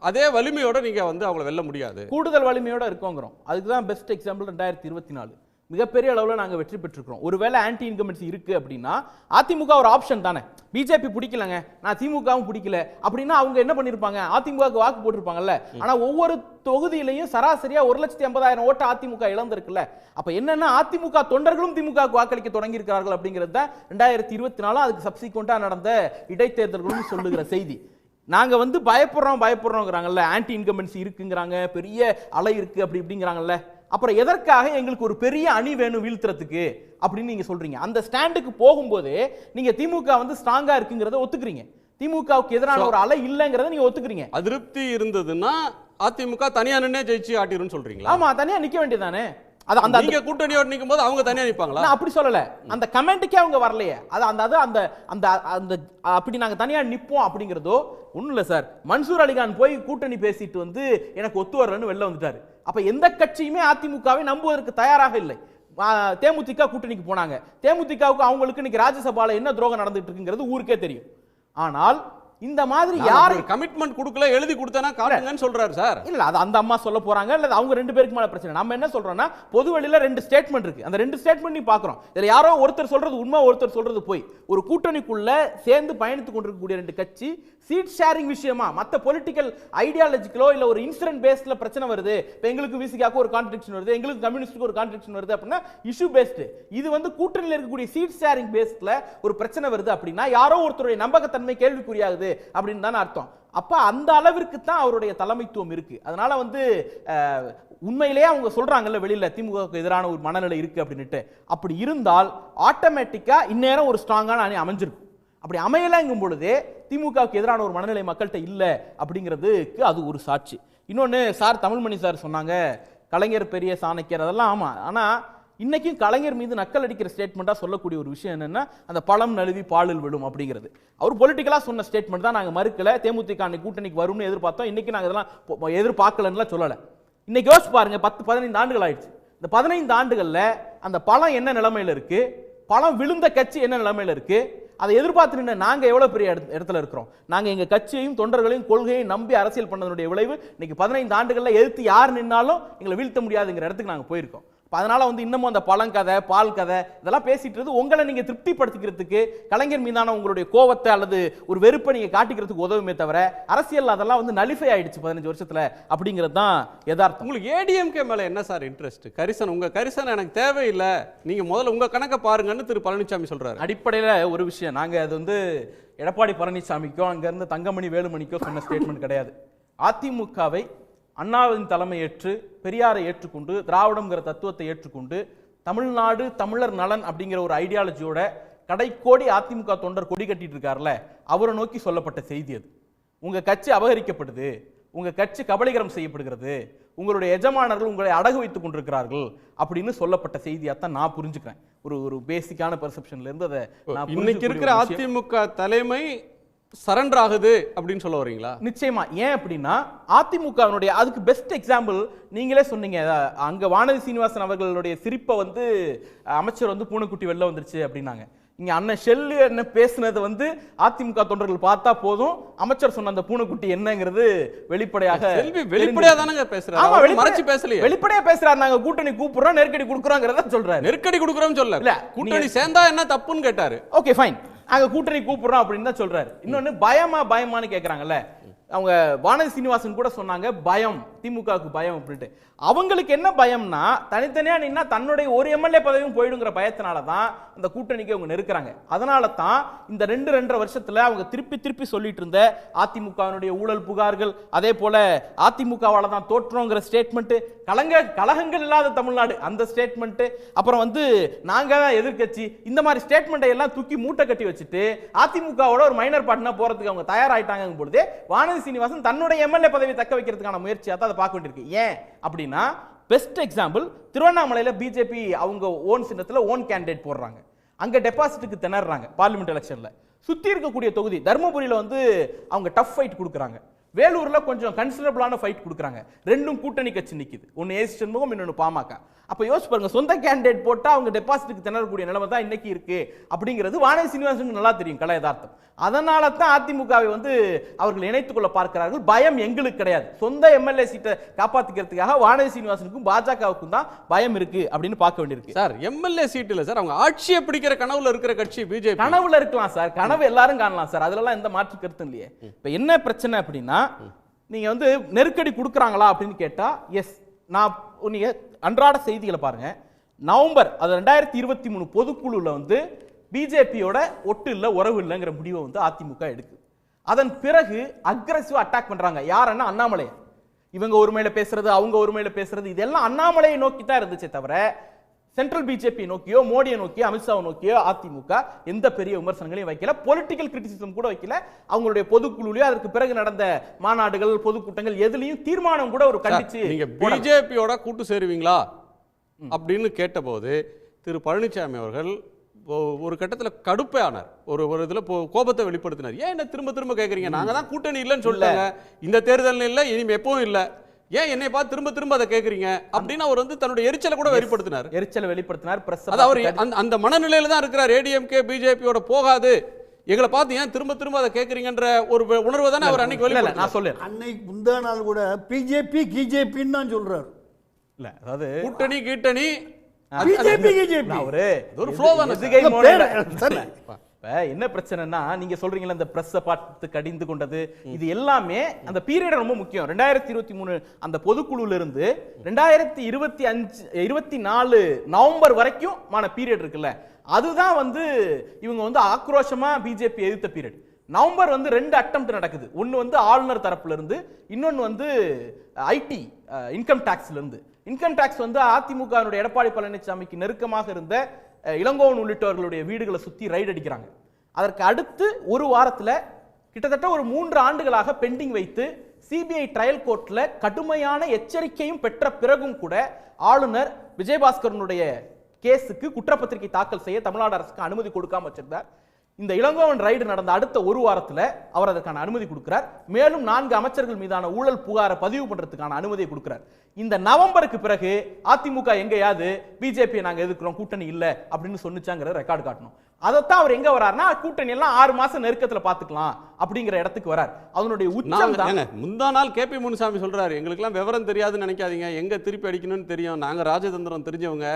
அதே வலிமையோட நீங்க வந்து அவங்களை வெல்ல முடியாது. கூடுதல் வலிமையோட இருக்கோங்கிறோம். அதுக்கு தான் பெஸ்ட் எக்ஸாம்பிள் 2024 மிகப்பெரிய அளவில் நாங்கள் வெற்றி பெற்றிருக்கிறோம். ஒருவேளை ஆன்டி இன்கம்பன்சி இருக்கு அப்படின்னா அதிமுக ஒரு ஆப்ஷன் தானே. பிஜேபி பிடிக்கலங்க, நான் திமுகவும் பிடிக்கல அப்படின்னா அவங்க என்ன பண்ணிருப்பாங்க, அதிமுகவுக்கு வாக்கு போட்டிருப்பாங்கல்ல. ஆனா ஒவ்வொரு தொகுதியிலையும் சராசரியா 1,80,000 ஓட்டு அதிமுக இழந்திருக்குல்ல. அப்ப என்னன்னா அதிமுக தொண்டர்களும் திமுகவுக்கு வாக்களிக்க தொடங்கி இருக்கிறார்கள் அப்படிங்கிறது தான் 2024 அதுக்கு சப்சிக்வெண்டா நடந்த இடைத்தேர்தல்களும் சொல்லுகிற செய்தி. நாங்க வந்து பயப்படுறோங்கிறாங்கல்ல, ஆன்டி இன்கம்பன்சி இருக்குங்கிறாங்க, பெரிய அலை இருக்கு அப்படி இப்படிங்கிறாங்கல்ல. அப்புறம் எதற்காக எங்களுக்கு ஒரு பெரிய அணி வேணும் வீழ்த்துறதுக்கு அப்படின்னு நீங்க சொல்றீங்க. அந்த ஸ்டாண்டுக்கு போகும்போது நீங்க திமுக வந்து ஸ்ட்ராங்கா இருக்குங்கிறத ஒத்துக்கிறீங்க, திமுகவுக்கு எதிரான ஒரு அலை இல்லைங்கிறத நீங்க ஒத்துக்கிறீங்க. அதிருப்தி இருந்ததுன்னா அதிமுக தனியா நின்னே ஜெயிச்சு ஆட்டிரும் சொல்றீங்களா? ஆமா, தனியா நிக்க வேண்டியதானே. அந்த நீங்க கூட்டணியோட நிக்கும் போது அவங்க தனியா நிப்பாங்களா? நான் அப்படி சொல்லல, அந்த கமெண்ட்டுக்கே அவங்க வரலையே. அது அந்த அந்த அந்த அந்த அப்படி நாங்க தனியா நிப்போம் அப்படிங்கிறதோ ஒண்ணும் இல்ல சார். மன்சூர் அலிகான் போய் கூட்டணி பேசிட்டு வந்து எனக்கு ஒத்து வரலன்னு வெளில வந்துட்டாரு. அப்ப எந்த கட்சியுமே அதிமுகவை நம்புவதற்கு தயாராக இல்லை. தேமுதிக கூட்டணிக்கு போனாங்க, தேமுதிகவுக்கு அவங்களுக்கு இன்னைக்கு ராஜ்யசபால என்ன துரோகம் நடந்துட்டு இருக்குங்கிறது ஊருக்கே தெரியும். ஆனால் இந்த மாதிரி நான் யார் ஒரு கமிட்மெண்ட் கொடுக்கல, எழுதி கொடுத்தனா காட்டுங்கன்னு சொல்றாரு சார். இல்ல அது அந்த அம்மா சொல்ல போறாங்க, இல்ல அவங்க ரெண்டு பேருக்கு மேல பிரச்சனை. நம்ம என்ன சொல்றோம்னா பொது வெளியில ரெண்டு ஸ்டேட்மெண்ட் இருக்கு, அந்த ரெண்டு ஸ்டேட்மெண்ட் பாக்குறோம். இதுல யாரோ ஒருத்தர் சொல்றது உண்மை, ஒருத்தர் சொல்றது போய். ஒரு கூட்டணிக்குள்ள சேர்ந்து பயணித்துக் கொண்டிருக்கக்கூடிய ரெண்டு கட்சி சீட் ஷேரிங் விஷயமா மத்த பொலிட்டிக்கல் ஐடியாலஜிக்கலோ இல்ல ஒரு இன்சிடென்ட் பேஸ்ட்ல பிரச்சனை வருது. இப்போ எங்களுக்கு விசிகாக்கு ஒரு கான்ட்ராடிக்ஷன் வருது, எங்களுக்கு கம்யூனிஸ்டுக்கு ஒரு கான்ட்ராடிக்ஷன் வருது அப்படின்னா இஷ்யூ பேஸ்ட். இது வந்து கூட்டணியில் இருக்கக்கூடிய சீட் ஷேரிங் பேஸ்ட்ல ஒரு பிரச்சனை வருது அப்படின்னா யாரோ ஒருத்தருடைய நம்பகத்தன்மை கேள்விக்குறியாகுது அப்படின்னு தான் அர்த்தம். அப்ப அந்த அளவிற்கு தான் அவருடைய தலைமைத்துவம் இருக்கு. அதனால வந்து உண்மையிலேயே அவங்க சொல்றாங்கல்ல வெளியில திமுகவுக்கு எதிரான ஒரு மனநிலை இருக்கு அப்படின்னுட்டு, அப்படி இருந்தால் ஆட்டோமேட்டிக்கா இந்நேரம் ஒரு ஸ்ட்ராங்கான அணி அமைஞ்சிருக்கும். அப்படி அமையலங்கும் பொழுதே திமுகவுக்கு எதிரான ஒரு மனநிலை மக்கள்கிட்ட இல்லை அப்படிங்கிறதுக்கு அது ஒரு சாட்சி. இன்னொன்று சார் தமிழ்மணி சார் சொன்னாங்க கலைஞர் பெரிய சாணக்கியர், அதெல்லாம் ஆமாம். ஆனால் இன்னைக்கும் கலைஞர் மீது நக்கல் அடிக்கிற ஸ்டேட்மெண்ட்டாக சொல்லக்கூடிய ஒரு விஷயம் என்னென்னா அந்த பழம் நழுவி பாலில் விழும் அப்படிங்கிறது. அவர் பொலிட்டிக்கலாக சொன்ன ஸ்டேட்மெண்ட் தான். நாங்கள் மறுக்கலை, தேமுதிக கூட்டணிக்கு வரும்னு எதிர்பார்த்தோம். இன்னைக்கு நாங்கள் இதெல்லாம் எதிர்பார்க்கலன்னுலாம் சொல்லலை. இன்னைக்கு யோசிச்சு பாருங்க, 10-15 ஆண்டுகள் ஆயிடுச்சு. இந்த 15 ஆண்டுகளில் அந்த பழம் என்ன நிலைமையில் இருக்கு, பழம் விழுந்த கட்சி என்ன நிலைமையில் இருக்கு, அதை எதிர்பார்த்து நின்று நாங்கள் எவ்வளோ பெரிய இடத்துல இருக்கிறோம். நாங்கள் எங்கள் கட்சியையும் தொண்டர்களையும் கொள்கையை நம்பி அரசியல் பண்ணதனுடைய விளைவு இன்னைக்கு 15 ஆண்டுகளில் எதிர்த்து யார் நின்னாலும் எங்களை வீழ்த்த முடியாதுங்கிற இடத்துக்கு நாங்கள் போயிருக்கோம். அதனால வந்து இன்னமும் அந்த பழங்கதை பால் கதை இதெல்லாம் பேசிட்டு உங்களை நீங்க திருப்திப்படுத்திக்கிறதுக்கு, கலைஞர் மீதான உங்களுடைய கோவத்தை அல்லது ஒரு வெறுப்பை நீங்க காட்டிக்கிறதுக்கு உதவுமே தவிர அரசியல் அதெல்லாம் வந்து நலிஃபை ஆயிடுச்சு 15 வருஷத்துல அப்படிங்கிறது தான் யதார்த்தம். உங்களுக்கு ஏடிஎம்கே மேல என்ன சார் இன்ட்ரெஸ்ட்? கரிசன், உங்க கரிசன் எனக்கு தேவையில்லை, நீங்க முதல்ல உங்க கணக்கை பாருங்கன்னு திரு பழனிசாமி சொல்றாரு. அடிப்படையில் ஒரு விஷயம், நாங்க அது வந்து எடப்பாடி பழனிசாமிக்கோ அங்க இருந்து தங்கமணி வேலுமணிக்கோ சொன்ன ஸ்டேட்மெண்ட் கிடையாது. அதிமுகவை அண்ணாவின் தலைமை ஏற்று பெரியாரை ஏற்றுக்கொண்டு திராவிடம்ங்கிற தத்துவத்தை ஏற்றுக்கொண்டு தமிழ்நாடு தமிழர் நலன் அப்படிங்கிற ஒரு ஐடியாலஜியோட கடைக்கோடி அதிமுக தொண்டர் கொடி கட்டிட்டு இருக்காருல்ல, அவரை நோக்கி சொல்லப்பட்ட செய்தி அது. உங்க கட்சி அபகரிக்கப்படுது, உங்க கட்சி கபலீகரம் செய்யப்படுகிறது, உங்களுடைய எஜமானர்கள் உங்களை அடகு வைத்துக் கொண்டிருக்கிறார்கள் அப்படின்னு சொல்லப்பட்ட செய்தியாத்தான் நான் புரிஞ்சுக்கிறேன். ஒரு பேசிக்கான பெர்செப்ஷன்ல இருந்து அதை இன்னைக்கு இருக்கிற அதிமுக தலைமை சரண்டர் ஆகுது அப்படின்னு சொல்ல வரீங்களா? நிச்சயமா. ஏன் அப்படின்னா அதிமுகவினுடைய அதுக்கு பெஸ்ட் எக்ஸாம்பிள் நீங்களே சொன்னீங்க. அங்க வானதி சீனிவாசன் அவர்களுடைய சிரிப்பை வந்து அமைச்சர் வந்து பூனைக்குட்டி வெளில வந்துருச்சு அப்படின்னாங்க. இங்க அண்ணன் ஷெல்லு என்ன பேசுனது வந்து அதிமுக தொண்டர்கள் பார்த்தா போதும், அமைச்சர் சொன்ன அந்த பூனைக்குட்டி என்னங்கிறது வெளிப்படையாக வெளிப்படையா தானங்க பேசுறாரு, மறைச்சு பேசலையே, வெளிப்படையா பேசுறாரு. நாங்க கூட்டணி கூப்பிடுறோம், நெருக்கடி கொடுக்குறோங்கிறத சொல்றாரு. நெருக்கடி கொடுக்குறோம் சொல்ல, கூட்டணி சேர்ந்தா என்ன தப்புன்னு கேட்டாரு. ஓகே ஃபைன், நாங்க கூட்டணி கூப்பிடுறோம் அப்படின்னு தான் சொல்றாரு. இன்னொன்னு பயமான்னு கேக்குறாங்கல்ல, அவங்க வானதி சீனிவாசன் கூட சொன்னாங்க பயம், திமுகவுக்கு பயம் அப்படின்ட்டு. அவங்களுக்கு என்ன பயம்னா தனித்தனியா நின்னா தன்னுடைய ஒரு எம்எல்ஏ பதவியும் போயிடுங்கிற பயத்தினால தான் அந்த கூட்டணிக்கு அவங்க நெருக்கிறாங்க. அதனால தான் இந்த 2-2.5 வருஷத்துல அவங்க திருப்பி சொல்லிட்டு இருந்த அதிமுகவினுடைய ஊழல் புகார்கள், அதே போல அதிமுகவால தான் தோற்றோங்கிற ஸ்டேட்மெண்ட், கலகங்கள் இல்லாத தமிழ்நாடு அந்த ஸ்டேட்மெண்ட், அப்புறம் வந்து நாங்க தான் எதிர்க்கட்சி, இந்த மாதிரி ஸ்டேட்மெண்ட்டை எல்லாம் தூக்கி மூட்டை கட்டி வச்சுட்டு அதிமுகவோட ஒரு மைனர் பார்ட்னர் போறதுக்கு அவங்க தயாராயிட்டாங்க பொழுது வானதி சீனிவாசன் தன்னுடைய எம்எல்ஏ பதவி தக்க வைக்கிறதுக்கான முயற்சியா தான் அதை பார்க்க வேண்டியிருக்கு. ஏன் அப்படின்னா பெஸ்ட் எக்ஸாம்பிள் திருவண்ணாமலையில பிஜேபி அவங்க ஓன் சின்னத்துல ஓன் கேண்டிடேட் போடுறாங்க, அங்க டெபாசிட்டுக்கு திணறாங்க பார்லிமெண்ட் எலெக்ஷன்ல. சுத்தி இருக்கக்கூடிய தொகுதி தர்மபுரியில வந்து அவங்க டஃப் ஃபைட் கொடுக்குறாங்க, வேலூர்ல கொஞ்சம் கன்சிடரபிளான ஃபைட் கொடுக்குறாங்க. ரெண்டும் கூட்டணி கட்சி நிக்குது, ஒன்னு ஏசி சண்முகம் இன்னொன்னு பாமக. அப்ப யோசிச்சு பாருங்க, சொந்த கேண்டிடேட் போட்டா அவங்க டெபாசிட்டுக்கு திணறக்கூடிய நிலைமை தான் இன்னைக்கு இருக்கு அப்படிங்கிறது வானதி சீனிவாசனுக்கு நல்லா தெரியும், கலை யதார்த்தம். அதனால தான் அதிமுகவை வந்து அவர்கள் இணைத்துக் கொள்ள பார்க்கிறார்கள். பயம் எங்களுக்கு கிடையாது, சொந்த எம்எல்ஏ சீட்டை காப்பாத்திக்கிறதுக்காக வானதி சீனிவாசனுக்கும் பாஜகவுக்கும் தான் பயம் இருக்கு அப்படின்னு பார்க்க வேண்டியிருக்கு. சார் எம்எல்ஏ சீட் இல்ல சார், அவங்க ஆட்சியை பிடிக்கிற கனவுல இருக்கிற கட்சி பிஜேபி. கனவுல இருக்கலாம் சார், கனவு எல்லாரும் காணலாம் சார், அதுலலாம் எந்த மாற்று கருத்தும் இல்லையே. இப்ப என்ன பிரச்சனை அப்படின்னா நீங்க வந்து நெருக்கடி கொடுக்குறாங்களா அப்படின்னு கேட்டா எஸ். நான் நீங்க அன்றாட செய்திகளை பாருங்க, நவம்பர் அது 2023 பொதுக்குழுல வந்து பிஜேபியோட ஒட்டு இல்ல உறவு இல்லைங்கிற முடிவை வந்து அதிமுக எடுக்குது. அதன் பிறகு அக்ரெசிவா அட்டாக் பண்றாங்க. யாருன்னா அண்ணாமலை. இவங்க ஒருமையில பேசுறது, அவங்க ஒருமையில பேசுறது, இதெல்லாம் அண்ணாமலையை நோக்கி தான் இருந்துச்சே தவிர சென்ட்ரல் பிஜேபி நோக்கியோ மோடியை நோக்கியோ அமித்ஷாவை நோக்கியோ அதிமுக எந்த பெரிய விமர்சனங்களையும் வைக்கல, பொலிட்டிக்கல் கிரிட்டிசிசம் கூட வைக்கல. அவங்களுடைய பொதுக்குழுலயோ அதற்கு பிறகு நடந்த மாநாடுகள் பொதுக்கூட்டங்கள் எதுலையும் தீர்மானம் கூட ஒரு கண்டிச்சு. நீங்க பிஜேபியோட கூட்டு சேருவீங்களா அப்படின்னு கேட்டபோது திரு பழனிசாமி அவர்கள் ஒரு கட்டத்தில் கடுப்பே ஆனார், ஒரு இதுல கோபத்தை வெளிப்படுத்தினார். ஏன் என்ன திரும்ப கேட்குறீங்க, நாங்க தான் கூட்டணி இல்லைன்னு சொல்லிட்டாங்க, இந்த தேர்தல் இல்லை இனிமே எப்பவும் இல்லை, ஏன் என்னை பார்த்து திரும்ப அதை கேட்குறீங்க அப்படின்னு அவர் வந்து தன்னுடைய எரிச்சலை கூட வெளிப்படுத்தினார். எரிச்சலை வெளிப்படுத்தினார். அவர் அந்த மனநிலையில தான் இருக்கிறார். ஏடிஎம்கே பிஜேபியோட போகாது, எங்களை பார்த்து ஏன் திரும்ப திரும்ப அதை கேட்குறீங்கன்ற ஒரு உணர்வை தானே அவர் அன்னைக்கு இல்ல, இல்ல, வெளியில நான் சொல்லேன். அன்னைக்கு முந்தா நாள் கூட பிஜேபி கிஜேபின்னு தான் சொல்றாரு. இல்ல, அதாவது கூட்டணி கீட்டணி பிஜேபி கிஜேபி அவரு ஒரு flow தானே சார். எதுகை மோனையில- சரி. இப்ப என்ன பிரச்சனைனா நீங்க சொல்றீங்களா இந்த பிரஸ் பார்த்து கடிந்து கொண்டது இது எல்லாமே அந்த பீரியட் ரொம்ப முக்கியம். 2023 அந்த பொதுக்குழுல இருந்து 2024 நவம்பர் வரைக்கும் பீரியட் இருக்குல்ல, அதுதான் வந்து இவங்க வந்து ஆக்ரோஷமா பிஜேபி எதிர்த்த பீரியட். நவம்பர் வந்து 2 அட்டெம்ப்ட் நடக்குது. ஒன்னு வந்து ஆளுநர் தரப்புல இருந்து, இன்னொன்னு வந்து ஐடி இன்கம் டாக்ஸ்ல இருந்து. இன்கம் டாக்ஸ் வந்து அதிமுக எடப்பாடி பழனிசாமிக்கு நெருக்கமாக இருந்த இளங்கோவன் உள்ளிட்டவர்களுடைய வீடுகளை சுத்தி ரைடு அடிக்கிறாங்க. அதற்கு அடுத்து ஒரு வாரத்துல கிட்டத்தட்ட ஒரு 3 ஆண்டுகளாக பெண்டிங் வைத்து சிபிஐ ட்ரையல் கோர்ட்ல கடுமையான எச்சரிக்கையும் பெற்ற பிறகும் கூட ஆளுநர் விஜயபாஸ்கரனுடைய கேஸுக்கு குற்றப்பத்திரிகை தாக்கல் செய்ய தமிழ்நாடு அரசுக்கு அனுமதி கொடுக்காம வச்சிருந்தார். இந்த இளங்கோவன் ரைடு நடந்த அடுத்த ஒரு வாரத்துல அவர் அதற்கான அனுமதி கொடுக்கிறார். மேலும் 4 அமைச்சர்கள் மீதான ஊழல் புகாரை பதிவு பண்றதுக்கான அனுமதியை கொடுக்கிறார். இந்த நவம்பருக்கு பிறகு அதிமுக எங்கேயாவது பிஜேபி நாங்க எதிர்க்கிறோம் கூட்டணி இல்ல அப்படின்னு சொன்னிச்சாங்கிற ரெக்கார்டு காட்டணும். அதைத்தான் அவர் எங்க வராருன்னா கூட்டணி எல்லாம் 6 மாசம் நெருக்கத்துல பாத்துக்கலாம் அப்படிங்கிற இடத்துக்கு வரார். அதனுடைய உச்சம் தான். முந்தா நாள் கேபி முனுசாமி சொல்றாரு, எங்களுக்கெல்லாம் விவரம் தெரியாதுன்னு நினைக்காதீங்க, எங்க திருப்பி அடிக்கணும்னு தெரியும், நாங்க ராஜதந்திரம் தெரிஞ்சவங்க.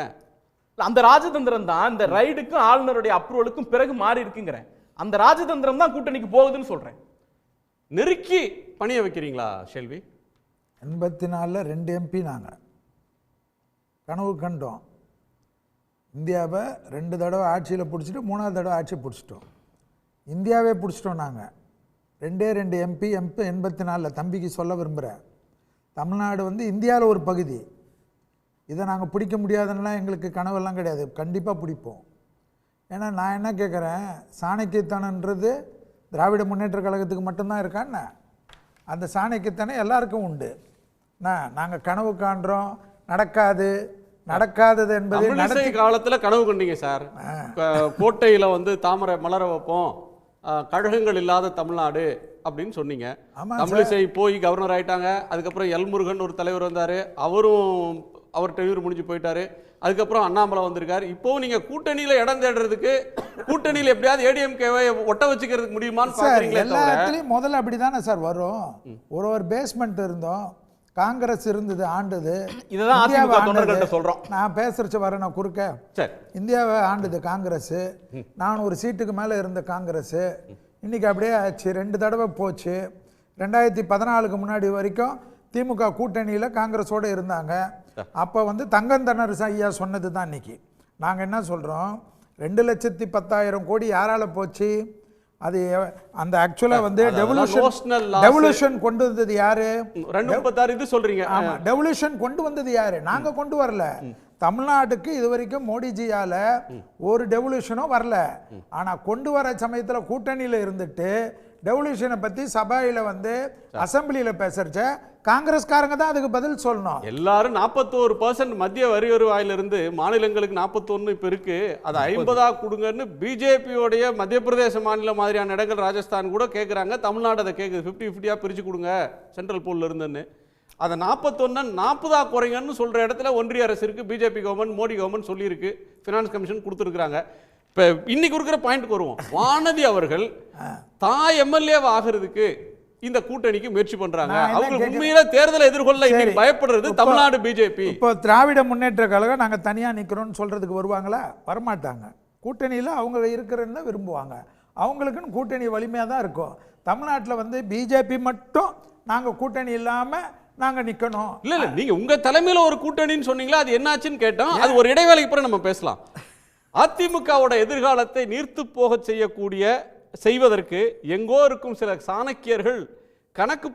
அந்த ராஜதந்திரம் தான் இந்த ரைடுக்கும் ஆளுநருடைய அப்ரூவலுக்கும் பிறகு மாறி இருக்குங்கிறேன். அந்த ராஜதந்திரம் தான் கூட்டணிக்கு போகுதுன்னு சொல்றேன். நெருக்கி பணிய வைக்கிறீங்களா ஷெல்வி? 84ல் 2 எம்பி நாங்கள் கனவு கண்டோம். இந்தியாவை 2 தடவை ஆட்சியில் பிடிச்சிட்டு 3ஆவது தடவை ஆட்சி பிடிச்சிட்டோம். இந்தியாவே பிடிச்சிட்டோம் நாங்கள். 2 எம்பி 84ல். தம்பிக்கு சொல்ல விரும்புகிறேன், தமிழ்நாடு வந்து இந்தியாவில் ஒரு பகுதி. இதை நாங்கள் பிடிக்க முடியாதுன்னா எங்களுக்கு கனவெல்லாம் கிடையாது, கண்டிப்பாக பிடிப்போம். ஏன்னா நான் என்ன கேட்குறேன், சாணக்கியத்தனன்றது திராவிட முன்னேற்ற கழகத்துக்கு மட்டும்தான் இருக்கான்னு? அந்த சாணக்கியத்தனம் எல்லாருக்கும் உண்டு. நாங்கள் கனவு காண்றோம், நடக்காதது என்பது காலத்தில் கனவு கண்டீங்க சார். கோட்டையில் வந்து தாமரை மலர வைப்போம், கழகங்கள் இல்லாத தமிழ்நாடு அப்படின்னு சொன்னீங்க. தமிழிசை போய் கவர்னர் ஆயிட்டாங்க. அதுக்கப்புறம் எல்முருகன் ஒரு தலைவர் வந்தார், அவர்கிட்ட இவர் முடிஞ்சு போயிட்டாரு. அதுக்கப்புறம் அண்ணாமலை வந்திருக்காரு. இப்போ நீங்க கூட்டணியில இடம் தேடுறதுக்கு, கூட்டணியில எப்படியாவது ஏடிஎம்கேவை ஒட்ட வச்சுக்கிறதுக்கு முடியுமான்னு பாக்குறீங்களே தவிர எல்லாத்துலயும் முதல்ல அப்படிதானே சார் வரும். ஒரு பேஸ்மெண்ட் இருந்தோம், காங்கிரஸ் இருந்தது, ஆண்டது. இதுதான் அதிமுக தொண்டர்கள்ட்ட சொல்றோம். நான் பேசுறச்சு வரேன், நான் குறுக்க. சரி, இந்தியாவை ஆண்டது காங்கிரஸ். நான் ஒரு சீட்டுக்கு மேல இருந்த காங்கிரஸ். இன்னைக்கு அப்படியே ஆச்சு, 2 தடவை போச்சு. 2014க்கு முன்னாடி வரைக்கும் திமுக கூட்டணியில் காங்கிரஸோடு இருந்தாங்க. அப்போ வந்து தங்கந்தனரசு ஐயா சொன்னது தான் இன்னைக்கு நாங்கள் என்ன சொல்கிறோம், 2,10,000 கோடி யாரால போச்சு? அது அந்த ஆக்சுவலாக வந்து டெவல்யூஷன் கொண்டு வந்தது யாரு? 236 இது சொல்றீங்க. ஆமா, டெவல்யூஷன் கொண்டு வந்தது யாரு? நாங்க கொண்டு வரல. தமிழ்நாட்டுக்கு இது வரைக்கும் மோடிஜியால ஒரு டெவல்யூஷனும் வரல. ஆனா கொண்டு வர சமயத்துல கூட்டணியில இருந்துட்டு டெவல்யூஷனை பத்தி சபையில வந்து அசம்பிளியில பேசுறச்ச காங்கிரஸ்காரங்க தான் அதுக்கு பதில் சொல்லணும். எல்லாரும் 41% மத்திய வரி வருவாயிலிருந்து மாநிலங்களுக்கு 41 இப்ப இருக்கு, அது 50 கொடுங்கன்னு பிஜேபியோடைய மத்திய பிரதேச மாநிலம் மாதிரியான இடங்கள் ராஜஸ்தான் கூட கேட்குறாங்க. தமிழ்நாடு அதை கேட்குது, 50-50 பிரிச்சு கொடுங்க சென்ட்ரல் பூல்ல இருந்துன்னு. அதை 41 40 குறைங்கன்னு சொல்ற இடத்துல ஒன்றிய அரசு இருக்கு, பிஜேபி கவர்மெண்ட், மோடி கவர்மெண்ட் சொல்லியிருக்கு, ஃபினான்ஸ் கமிஷன் கொடுத்துருக்காங்க. இப்போ இன்னைக்கு இருக்கிற பாயிண்ட்க்கு வருவோம். வானதி அவர்கள் தான் எம்எல்ஏ ஆகிறதுக்கு இந்த கூட்டணிக்கு முயற்சி பண்றாங்க. அவங்க உண்மையில தேர்தலை எதிர்கொள்ள இன்னைக்கு பயப்படுறது தமிழ்நாடு பிஜேபி. இப்போ திராவிட முன்னேற்ற கழகம் நாங்க தனியா நிக்கிறோம்னு சொல்றதுக்கு வருவாங்களா? வரமாட்டாங்க. கூட்டணியில அவங்க இருக்கிறன்னு விரும்புவாங்க. அவங்களுக்குன்னு கூட்டணி வலிமையா தான் இருக்கும். தமிழ்நாட்டில் வந்து பிஜேபி மட்டும் நாங்க கூட்டணி இல்லாம நாங்க நிக்கணும். இல்ல நீங்க உங்க தலைமையில ஒரு கூட்டணின்னு சொன்னீங்களா, அது என்னாச்சுன்னு கேட்டோம். அது ஒரு இடைவேளைக்கு பிறகு நம்ம பேசலாம். அதிமுகவோட எதிர்காலத்தை நீர்த்து போக செய்வதற்கு எங்கோ இருக்கும் சில சாணக்கியர்கள் கணக்கு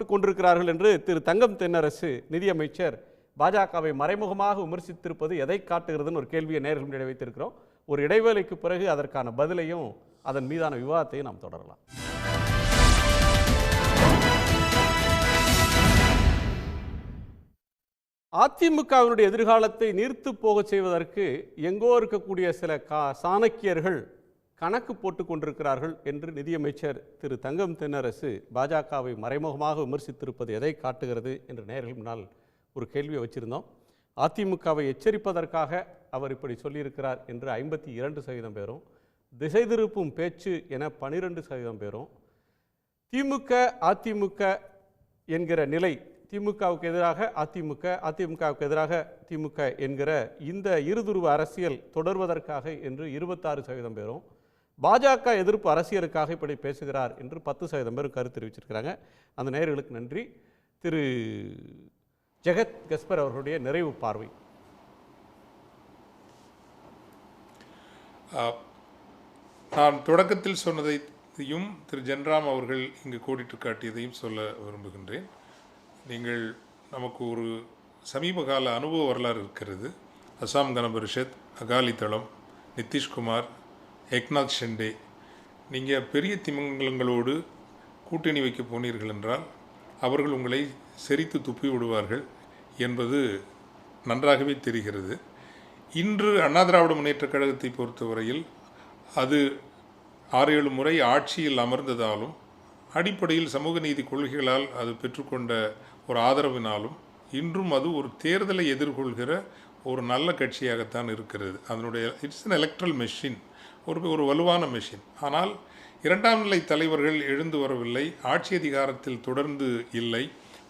கொண்டிருக்கிறார்கள் என்று திரு தங்கம் தென்னரசு நிதியமைச்சர் பாஜகவை மறைமுகமாக விமர்சித்திருப்பது எதை காட்டுகிறதுன்னு ஒரு கேள்வியை நேயர்கள் வைத்திருக்கிறோம். ஒரு இடைவேளைக்கு பிறகு அதற்கான பதிலையும் அதன் மீதான விவாதத்தையும் நாம் தொடரலாம். அதிமுகவினுடைய எதிர்காலத்தை நீர்த்து போக செய்வதற்கு எங்கோ இருக்கக்கூடிய சில சாணக்கியர்கள் கணக்கு போட்டுக் கொண்டிருக்கிறார்கள் என்று நிதியமைச்சர் திரு தங்கம் தென்னரசு பாஜகவை மறைமுகமாக விமர்சித்திருப்பது எதை காட்டுகிறது என்று நேயர்கள் முன்னால் ஒரு கேள்வியை வச்சிருந்தோம். அதிமுகவை எச்சரிப்பதற்காக அவர் இப்படி சொல்லியிருக்கிறார் என்று 52% பேரும், திசை திருப்பும் பேச்சு என 12% பேரும், திமுக அதிமுக என்கிற நிலை, திமுகவுக்கு எதிராக அதிமுக, அதிமுகவுக்கு எதிராக திமுக என்கிற இந்த இருதுருவ அரசியல் தொடர்வதற்காக என்று 26% பேரும், பாஜக எதிர்ப்பு அரசியலுக்காக இப்படி பேசுகிறார் என்று 10% பேரும் கருத்து தெரிவிச்சிருக்கிறாங்க. அந்த நேயர்களுக்கு நன்றி. திரு ஜெகத் கஸ்பர் அவர்களுடைய நிறைவு பார்வை. நான் தொடக்கத்தில் சொன்னதையும் திரு ஜென்ராம் அவர்கள் இங்கு கோடிட்டு காட்டியதையும் சொல்ல விரும்புகின்றேன். நீங்கள் நமக்கு ஒரு சமீப கால அனுபவ வரலாறு இருக்கிறது. அசாம் கன பரிஷத், அகாலிதளம், நிதிஷ்குமார், ஏக்நாத் ஷிண்டே, நீங்கள் பெரிய திமிங்கலங்களோடு கூட்டணி வைக்க போனீர்கள் என்றால் அவர்கள் உங்களை செரித்து துப்பி விடுவார்கள் என்பது நன்றாகவே தெரிகிறது. இன்று அண்ணா திராவிட முன்னேற்றக் கழகத்தை பொறுத்தவரையில் அது 6-7 முறை ஆட்சியில் அமர்ந்ததாலும், அடிப்படையில் சமூக நீதி கொள்கைகளால் அது பெற்றுக்கொண்ட ஒரு ஆதரவினாலும் இன்றும் அது ஒரு தேர்தலை எதிர்கொள்கிற ஒரு நல்ல கட்சியாகத்தான் இருக்கிறது. அதனுடைய இட்ஸ் அன் எலக்ட்ரல் மெஷின், ஒரு வலுவான மெஷின். ஆனால் 2ஆம் நிலை தலைவர்கள் எழுந்து வரவில்லை, ஆட்சி அதிகாரத்தில் தொடர்ந்து இல்லை,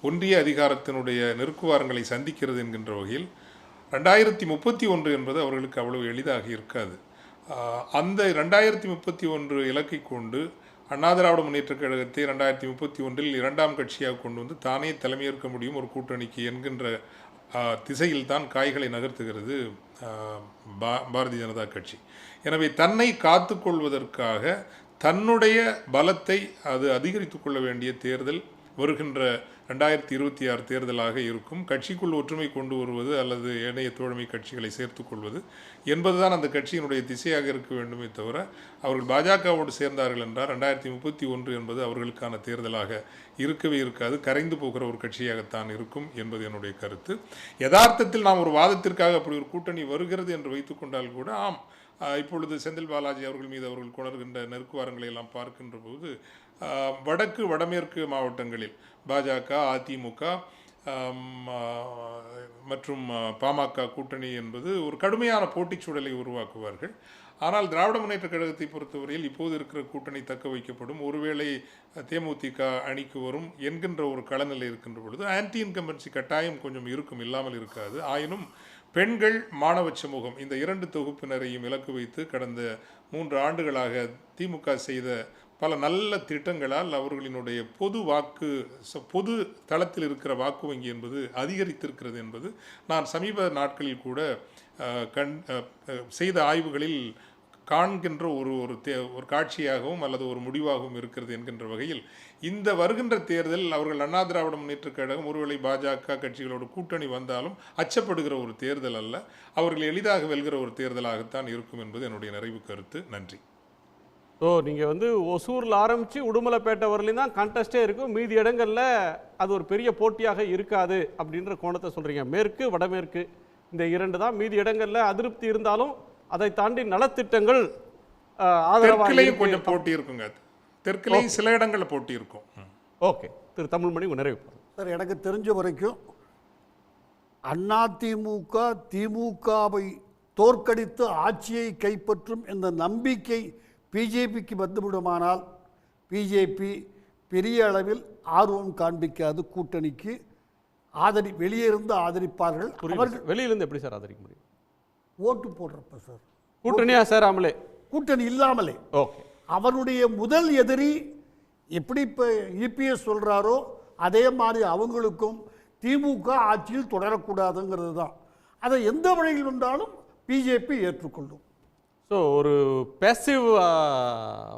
ஒன்றிய அதிகாரத்தினுடைய நெருக்குவாரங்களை சந்திக்கிறது என்கின்ற வகையில் 2031 என்பது அவர்களுக்கு அவ்வளவு எளிதாக இருக்காது. அந்த 2031 இலக்கை கொண்டு அண்ணா திராவிட முன்னேற்றக் கழகத்தை 2031 2ஆம் கட்சியாக கொண்டு வந்து தானே தலைமையேற்க முடியும் ஒரு கூட்டணிக்கு என்கின்ற திசையில் தான் காய்களை நகர்த்துகிறது பாரதிய ஜனதா கட்சி. எனவே தன்னை காத்து கொள்வதற்காக தன்னுடைய பலத்தை அது அதிகரித்து கொள்ள வேண்டிய தேர்தல் வருகின்ற 2026 தேர்தலாக இருக்கும். கட்சிக்குள் ஒற்றுமை கொண்டு வருவது அல்லது ஏனைய தோழமை கட்சிகளை சேர்த்து கொள்வது என்பதுதான் அந்த கட்சியினுடைய திசையாக இருக்க வேண்டுமே தவிர, அவர்கள் பாஜகவோடு சேர்ந்தார்கள் என்றால் 2031 என்பது அவர்களுக்கான தேர்தலாக இருக்கவே இருக்காது, கரைந்து போகிற ஒரு கட்சியாகத்தான் இருக்கும் என்பது என்னுடைய கருத்து. யதார்த்தத்தில் நாம் ஒரு வாதத்திற்காக அப்படி ஒரு கூட்டணி வருகிறது என்று வைத்துக்கொண்டால் கூட, ஆம், இப்பொழுது செந்தில் பாலாஜி அவர்கள் மீது அவர்கள் கொணர்கின்ற நெருக்குவாரங்களை எல்லாம் பார்க்கின்ற போது வடக்கு வடமேற்கு மாவட்டங்களில் பாஜக, அதிமுக மற்றும் பாமக கூட்டணி என்பது ஒரு கடுமையான போட்டிச் சூழலை உருவாக்குவார்கள். ஆனால் திராவிட முன்னேற்றக் கழகத்தை பொறுத்தவரையில் இப்போது இருக்கிற கூட்டணி தக்க வைக்கப்படும், ஒருவேளை தேமுதிக அணிக்கு வரும் என்கின்ற ஒரு களநிலை இருக்கின்ற பொழுது ஆன்டி இன்கம்பன்சி கட்டாயம் கொஞ்சம் இருக்கும், இல்லாமல் இருக்காது. ஆயினும் பெண்கள், மாணவ சமூகம் இந்த 2 தொகுப்பினரையும் இலக்கு வைத்து கடந்த 3 ஆண்டுகளாக திமுக செய்த பல நல்ல திட்டங்களால் அவர்களினுடைய பொது தளத்தில் இருக்கிற வாக்கு வங்கி என்பது அதிகரித்திருக்கிறது என்பது நான் சமீப நாட்களில் கூட செய்த ஆய்வுகளில் காண்கின்ற ஒரு காட்சியாகவும் அல்லது ஒரு முடிவாகவும் இருக்கிறது என்கின்ற வகையில் இந்த வருகின்ற தேர்தல் அவர்கள் அண்ணா திராவிட முன்னேற்றக் கழகம் ஒருவேளை பாஜக கட்சிகளோடு கூட்டணி வந்தாலும் அச்சப்படுகிற ஒரு தேர்தல் அல்ல, அவர்கள் எளிதாக வெல்கிற ஒரு தேர்தலாகத்தான் இருக்கும் என்பது என்னுடைய நிறைவு கருத்து. நன்றி. ஸோ நீங்கள் ஒசூரில் ஆரம்பித்து உடுமலைப்பேட்டை வரலையும் தான் கண்டஸ்டே இருக்கும், மீதி இடங்களில் அது ஒரு பெரிய போட்டியாக இருக்காது அப்படின்ற கோணத்தை சொல்கிறீங்க. மேற்கு வடமேற்கு இந்த 2 தான், மீதி இடங்களில் அதிருப்தி இருந்தாலும் அதை தாண்டி நலத்திட்டங்கள் தெற்குலையும் கொஞ்சம் போட்டி இருக்குங்க. தெற்குலையும் சில இடங்களில் போட்டி இருக்கும். ஓகே, திரு தமிழ்மணி நிறைவு சார். எனக்கு தெரிஞ்ச வரைக்கும் அதிமுக திமுகவை தோற்கடித்து ஆட்சியை கைப்பற்றும் என்ற நம்பிக்கை பிஜேபிக்கு வந்துவிடுமானால் பிஜேபி பெரிய அளவில் ஆர்வம் காண்பிக்காது, கூட்டணிக்கு வெளியே இருந்து ஆதரிப்பார்கள். அவர்கள் வெளியிலிருந்து எப்படி சார் ஆதரிக்க முடியும்? ஓட்டு போடுறப்ப சார், கூட்டணியா சேராமலே, கூட்டணி இல்லாமலே. ஓகே, அவருடைய முதல் எதிரி எப்படி இப்போ இபிஎஸ் சொல்கிறாரோ அதே மாதிரி அவங்களுக்கும் திமுக ஆட்சியில் தொடரக்கூடாதுங்கிறது தான். அதை எந்த வழியில் வந்தாலும் பிஜேபி ஏற்றுக்கொள்ளும். ஸோ ஒரு பேசிவ்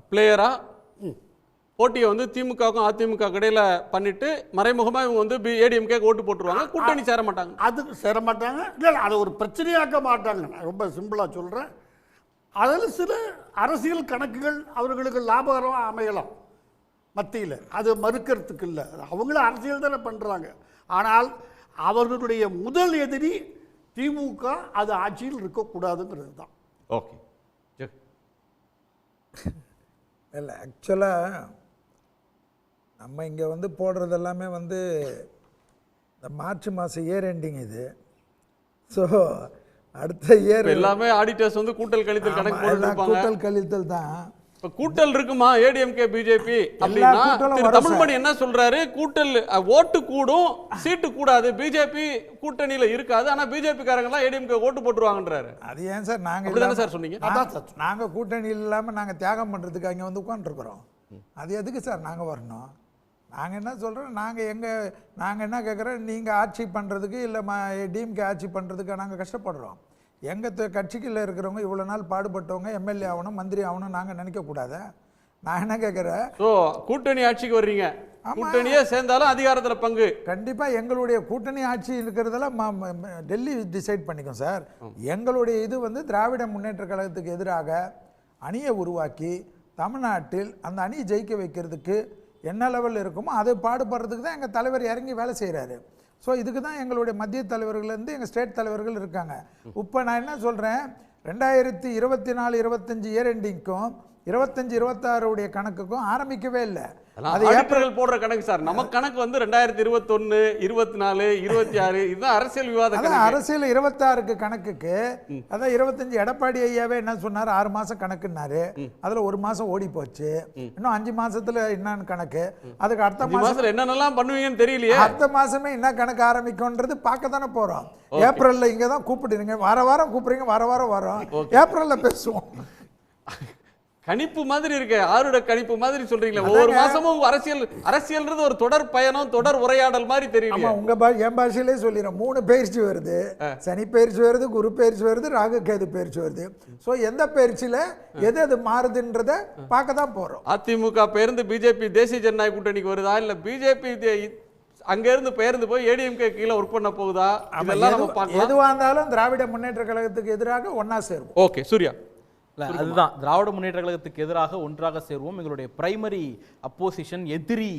பிளேயராக போட்டியை திமுகவுக்கும் அதிமுக இடையில் பண்ணிட்டு மறைமுகமாக இவங்க ஏடிஎம்கே ஓட்டு போட்டுருவாங்க, கூட்டணி சேர மாட்டாங்க. அது சேர மாட்டாங்க, இல்லை அதை ஒரு பிரச்சனையாக்க மாட்டாங்க. நான் ரொம்ப சிம்பிளாக சொல்கிறேன். அதில் சில அரசியல் கணக்குகள் அவர்களுக்கு லாபகரமாக அமையலாம் மத்தியில், அது மறுக்கிறதுக்கு இல்லை, அவங்களும் அரசியல் தானே பண்ணுறாங்க. ஆனால் அவர்களுடைய முதல் எதிரி திமுக, அது ஆட்சியில் இருக்கக்கூடாதுங்கிறது தான். ஓகே, இல்லை ஆக்சுவலாக நம்ம இங்கே போடுறது எல்லாமே இந்த மார்ச் மாதம் இயர் எண்டிங் இது. ஸோ அடுத்த இயர் எல்லாமே ஆடிட்டர்ஸ் வந்து கூட்டல் கழித்தல் கணக்கு போட்டுருப்பாங்க. கூட்டல் கழித்தல் தான். இப்ப கூட்டல் இருக்குமா ஏடிஎம்கே பிஜேபி அப்படின்னா திரு தமிழ்மணி என்ன சொல்றாரு? கூட்டல் ஓட்டு கூடும், சீட்டு கூடாது. பிஜேபி கூட்டணியில இருக்காது, ஆனா பிஜேபி காரங்க எல்லாம் ஏடிஎம்கே ஓட்டு போட்டுருவாங்கன்றாரு. அது ஏன் சார் நாங்க அப்படிதானே சார் சொன்னீங்க? நாங்க கூட்டணி இல்லாம நாங்க தியாகம் பண்றதுக்கு அங்க வந்து உட்காந்துருக்குறோம். அது எதுக்கு சார் நாங்க வரணும்? நாங்கள் என்ன சொல்கிறோம், நாங்கள் என்ன கேட்குறோம், நீங்கள் ஆட்சி பண்ணுறதுக்கு இல்லை டிஎம்கே ஆட்சி பண்ணுறதுக்கு நாங்கள் கஷ்டப்படுறோம். எங்கள் கட்சிக்குள்ள இருக்கிறவங்க இவ்வளோ நாள் பாடுபட்டவங்க எம்எல்ஏ ஆகணும், மந்திரி ஆகணும் நாங்கள் நினைக்கக்கூடாது. நான் என்ன கேட்குறேன், ஸோ கூட்டணி ஆட்சிக்கு வர்றீங்க, கூட்டணியே சேர்ந்தாலும் அதிகாரத்தில் பங்கு. கண்டிப்பாக எங்களுடைய கூட்டணி ஆட்சி இருக்கிறதெல்லாம் டெல்லி டிசைட் பண்ணிக்கும் சார். எங்களுடைய இது வந்து திராவிட முன்னேற்ற கழகத்துக்கு எதிராக அணியை உருவாக்கி தமிழ்நாட்டில் அந்த அணியை ஜெயிக்க வைக்கிறதுக்கு என்ன லெவலில் இருக்குமோ அதை பாடுபடுறதுக்கு தான் எங்கள் தலைவர் இறங்கி வேலை செய்கிறாரு. ஸோ இதுக்கு தான் எங்களுடைய மத்திய தலைவர்கள்லேருந்து எங்கள் ஸ்டேட் தலைவர்கள் இருக்காங்க. இப்போ நான் என்ன சொல்கிறேன், 2024-25 இயர் எண்டிங்க்கும் 25-26 கணக்குக்கும் ஆரம்பிக்கவே இல்லை. அது ஏப்ரல் போடுற கணக்கு சார். நம்ம கணக்கு வந்து 2021, 24, 26 இதுதான் அரசியல் விவாதம். அரசியல் 26க்கு கணக்குக்கு அதான் 25 எடப்பாடி ஐயாவே என்ன சொன்னார், 6 மாசம் கணக்குன்னாரு. அதுல 1 மாசம் ஓடி போச்சு. இன்னும் 5 மாசத்துல என்னன்னு கணக்கு, அதுக்கு அடுத்த மாசத்துல என்னென்னலாம் பண்ணுவீங்கன்னு தெரியலையே. அடுத்த மாசமே என்ன கணக்கு ஆரம்பிக்கும்ன்றது பார்க்க தானே போறோம். ஏப்ரல்ல இங்க தான் கூப்பிடுறீங்க, வாரம் கூப்பிடுறீங்க, வாரம் வரோம். ஏப்ரல்ல பேசுவோம். கணிப்பு மாதிரி இருக்கு, ஆருட கணிப்பு மாதிரி சொல்றீங்களா? ஒவ்வொரு மாசமும் அரசியல்ன்றது ஒரு தொடர் பயணம், தொடர் உரையாடல் மாதிரி தெரியும். என் பாஷையிலே சொல்லிடுறேன், 3 பயிற்சி வருது. சனி பயிற்சி வருது, குரு பயிற்சி வருது, ராகு கேது பயிற்சி வருது. ஸோ எந்த பயிற்சியில எது மாறுதுன்றத பார்க்க தான் போறோம். அதிமுக பெயர்ந்து பிஜேபி தேசிய ஜனநாயக கூட்டணிக்கு வருதா, இல்ல பிஜேபி அங்க இருந்து பெயர்ந்து போய் ஏடிஎம்கே கீழே ஒர்க் பண்ண போகுதா, இதெல்லாம் நம்ம பார்க்கலாம். எதுவா இருந்தாலும் திராவிட முன்னேற்ற கழகத்துக்கு எதிராக ஒன்னா சேருவோம். ஓகே சூர்யா. அதுதான் திராவிட முன்னேற்ற கழகத்துக்கு எதிராக ஒன்றாக சேருவோம். எங்களுடைய பிரைமரி அப்போசிஷன் எதிரி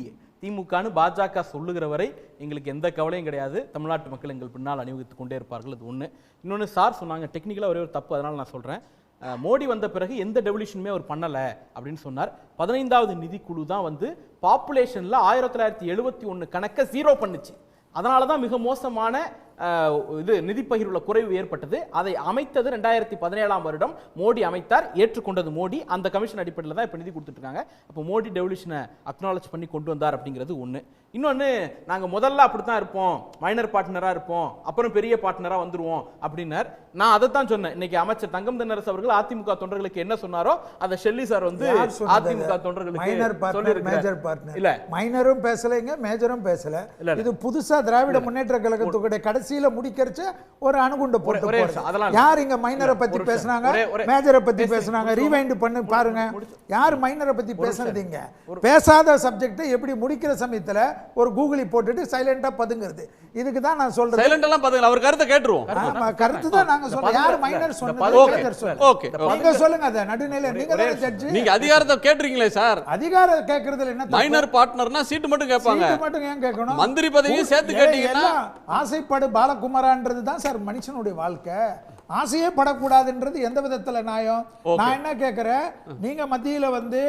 திமுகன்னு பாஜக சொல்லுகிற வரை எங்களுக்கு எந்த கவலையும் கிடையாது. தமிழ்நாட்டு மக்கள் எங்கள் பின்னால் அணிவகுத்து கொண்டே இருப்பார்கள். அது ஒன்று. இன்னொன்று சார் சொன்னாங்க டெக்னிக்கலாக ஒரே ஒரு தப்பு, அதனால் நான் சொல்கிறேன். மோடி வந்த பிறகு எந்த டெவல்யூஷனுமே அவர் பண்ணலை அப்படின்னு சொன்னார். 15வது நிதிக்குழு தான் வந்து பாப்புலேஷனில் 1971 கணக்கை 0 பண்ணுச்சு. அதனால தான் மிக மோசமான இது நிதி பகிர்வுல குறைவு ஏற்பட்டது. அதை அமைத்தது 2017ஆம் வருடம் மோடி அமைத்தார், ஏற்றுக்கொண்டது மோடி. அந்த கமிஷன் அடிப்படையில் தான் இப்போ நிதி கொடுத்துட்டு இருக்காங்க. அப்போ மோடி டெவல்யூஷனை அக்னாலஜ் பண்ணி கொண்டு வந்தார் அப்படிங்கிறது ஒன்று. இன்னொன்று, நாங்கள் முதல்ல அப்படி தான் இருப்போம், மைனர் பார்ட்னராக இருப்போம், அப்புறம் பெரிய பார்ட்னராக வந்துருவோம் அப்படின்னார். நான் அதை தான் சொன்னேன். இன்னைக்கு அமைச்சர் தங்கம் தென்னரசு அவர்கள் அதிமுக தொண்டர்களுக்கு என்ன சொன்னாரோ அதை ஷெல்லி சார் வந்து அதிமுக தொண்டர்களுக்கு இல்ல மைனரும் பேசலைங்க, மேஜரும் பேசல. இது புதுசா திராவிட முன்னேற்ற கழகத்துடைய கடைசியில முடிக்கிறச்ச ஒரு அணுகுண்ட போட்டு யார் இங்க மைனரை பத்தி பேசுனாங்க, மேஜரை பத்தி பேசுனாங்க, ரீவைண்ட் பண்ணி பாருங்க. யார் மைனரை பத்தி பேசுறதுங்க? பேசாத சப்ஜெக்ட் எப்படி முடிக்கிற சமயத்துல ஒரு கூகுளி போட்டுட்டு சைலண்டா பதுங்கிறது. இதுக்கு தான் நான் சொல்றேன், சைலண்ட் எல்லாம் பதுங்கல, அவர் கருத்தை கேட்றோம். கருத்து தான் நாங்க சொல்றோம். யார் மைனர் சொன்னது? ஓகே நீங்க சொல்லுங்க. அத நடுநிலை நீங்க தான் ஜட்ஜ். நீங்க அதிகாரத்தை கேட்றீங்களே சார். அதிகாரம் கேக்குறதுல என்ன? மைனர் பார்ட்னர்னா சீட் மட்டும் கேட்பாங்க. சீட் மட்டும் ஏன் கேட்கணும்? மந்திரி பதவியும் சேர்த்து கேட்டீங்கன்னா ஆசைப்படு பாலகுமாரன்றது தான் சார் மனுஷனுடைய வாழ்க்கை. ஆசையே படக்கூடாதுன்றது எந்த விதத்துல நியாயம்? நான் என்ன கேட்கிறேன், நீங்க மத்தியில வந்து